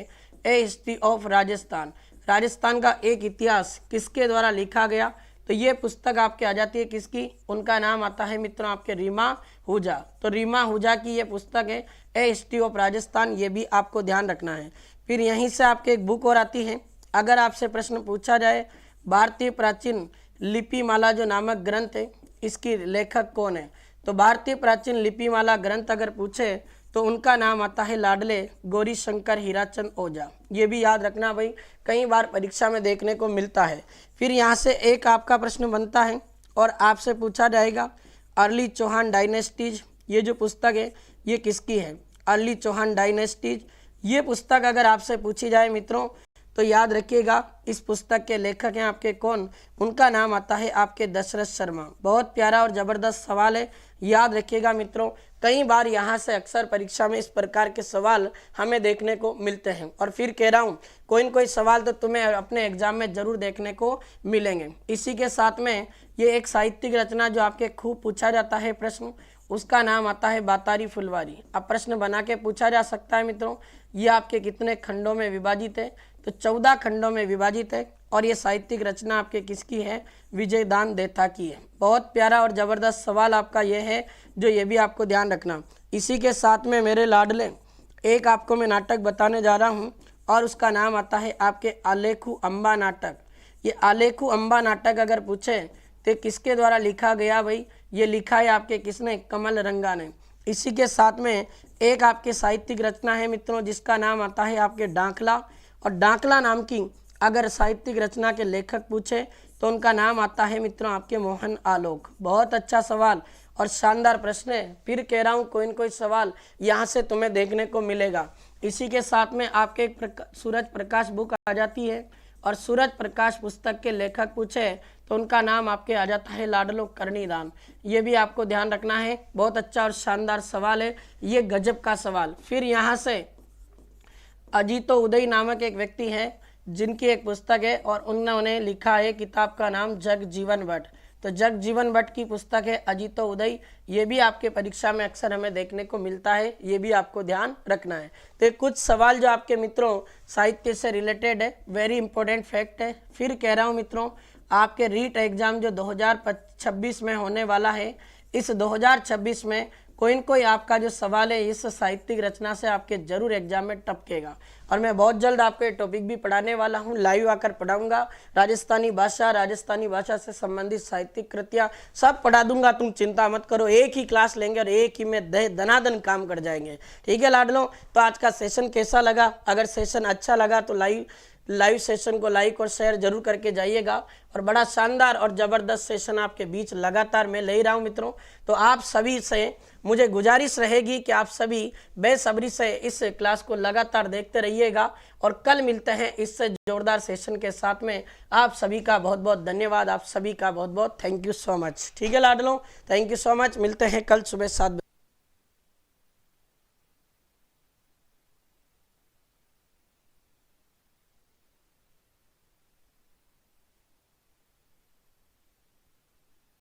S1: ए हिस्ट्री ऑफ राजस्थान। राजस्थान का एक इतिहास किसके द्वारा लिखा गया? तो ये पुस्तक आपके आ जाती है किसकी? उनका नाम आता है मित्रों आपके रीमा हुजा। तो रीमा हुजा की ये पुस्तक है ए हिस्ट्री ऑफ राजस्थान, ये भी आपको ध्यान रखना है। फिर यहीं से आपके एक बुक और आती है, अगर आपसे प्रश्न पूछा जाए भारतीय प्राचीन लिपिमाला जो नामक ग्रंथ है, इसकी लेखक कौन है? तो भारतीय प्राचीन लिपिमाला ग्रंथ अगर पूछे तो उनका नाम आता है लाडले गौरी शंकर हीराचंद ओझा। ये भी याद रखना भाई, कई बार परीक्षा में देखने को मिलता है। फिर यहाँ से एक आपका प्रश्न बनता है और आपसे पूछा जाएगा अर्ली चौहान डायनेस्टीज, ये जो पुस्तक है ये किसकी है? अर्ली चौहान डायनेस्टीज, ये पुस्तक अगर आपसे पूछी जाए मित्रों तो याद रखिएगा इस पुस्तक के लेखक हैं आपके कौन, उनका नाम आता है आपके दशरथ शर्मा। बहुत प्यारा और ज़बरदस्त सवाल है, याद रखिएगा मित्रों। कई बार यहाँ से अक्सर परीक्षा में इस प्रकार के सवाल हमें देखने को मिलते हैं, और फिर कह रहा हूँ कोई न कोई सवाल तो तुम्हें अपने एग्जाम में जरूर देखने को मिलेंगे। इसी के साथ में ये एक साहित्यिक रचना जो आपके खूब पूछा जाता है प्रश्न, उसका नाम आता है बातारी फुलवारी। अब प्रश्न बना के पूछा जा सकता है मित्रों, ये आपके कितने खंडों में विभाजित है, तो 14 खंडों में विभाजित है, और ये साहित्यिक रचना आपके किसकी है, विजयदान देथा की है। बहुत प्यारा और ज़बरदस्त सवाल आपका ये है, जो ये भी आपको ध्यान रखना। इसी के साथ में मेरे लाडले एक आपको मैं नाटक बताने जा रहा हूँ, और उसका नाम आता है आपके आलेखु अम्बा नाटक। ये आलेखु अम्बा नाटक अगर पूछे तो किसके द्वारा लिखा गया भाई, ये लिखा है आपके किसने, कमल रंगा ने। इसी के साथ में एक आपके साहित्यिक रचना है मित्रों, जिसका नाम आता है आपके डांकला। और डांकला नाम की अगर साहित्यिक रचना के लेखक पूछे तो उनका नाम आता है मित्रों आपके मोहन आलोक। बहुत अच्छा सवाल और शानदार प्रश्न है। फिर कह रहा हूँ कोई न कोई सवाल यहाँ से तुम्हें देखने को मिलेगा। इसी के साथ में आपके एक सूरज प्रकाश बुक आ जाती है, और सूरज प्रकाश पुस्तक के लेखक पूछे तो उनका नाम आपके आ जाता है लाडलो कर्णीदान। ये भी आपको ध्यान रखना है। बहुत अच्छा और शानदार सवाल है, ये गजब का सवाल। फिर यहाँ से अजीतो उदय नामक एक व्यक्ति है, जिनकी एक पुस्तक है, और उन्होंने लिखा है किताब का नाम जग जीवन भट्ट। तो जग जीवन भट्ट की पुस्तक है अजीतो उदय। ये भी आपके परीक्षा में अक्सर हमें देखने को मिलता है, ये भी आपको ध्यान रखना है। तो कुछ सवाल जो आपके मित्रों साहित्य से रिलेटेड है, वेरी इंपॉर्टेंट फैक्ट है। फिर कह रहा हूँ मित्रों, आपके रीट एग्जाम जो 2026 में होने वाला है, इस 2026 में कोई न कोई आपका जो सवाल है इस साहित्यिक रचना से आपके जरूर एग्जाम में टपकेगा। और मैं बहुत जल्द आपको ये टॉपिक भी पढ़ाने वाला हूँ, लाइव आकर पढ़ाऊंगा। राजस्थानी भाषा से संबंधित साहित्यिक कृतियाँ सब पढ़ा दूंगा, तुम चिंता मत करो। एक ही क्लास लेंगे और एक ही में दनादन काम कर जाएंगे। ठीक है लाडलो, तो आज का सेशन कैसा लगा? अगर सेशन अच्छा लगा तो लाइव सेशन को लाइक और शेयर जरूर करके जाइएगा। और बड़ा शानदार और ज़बरदस्त सेशन आपके बीच लगातार मैं ले रहा हूं मित्रों। तो आप सभी से मुझे गुजारिश रहेगी कि आप सभी बेसब्री से इस क्लास को लगातार देखते रहिएगा, और कल मिलते हैं इससे जोरदार सेशन के साथ में। आप सभी का बहुत बहुत धन्यवाद, आप सभी का बहुत बहुत थैंक यू सो मच। ठीक है लाडलो, थैंक यू सो मच। मिलते हैं कल सुबह 7 बजे।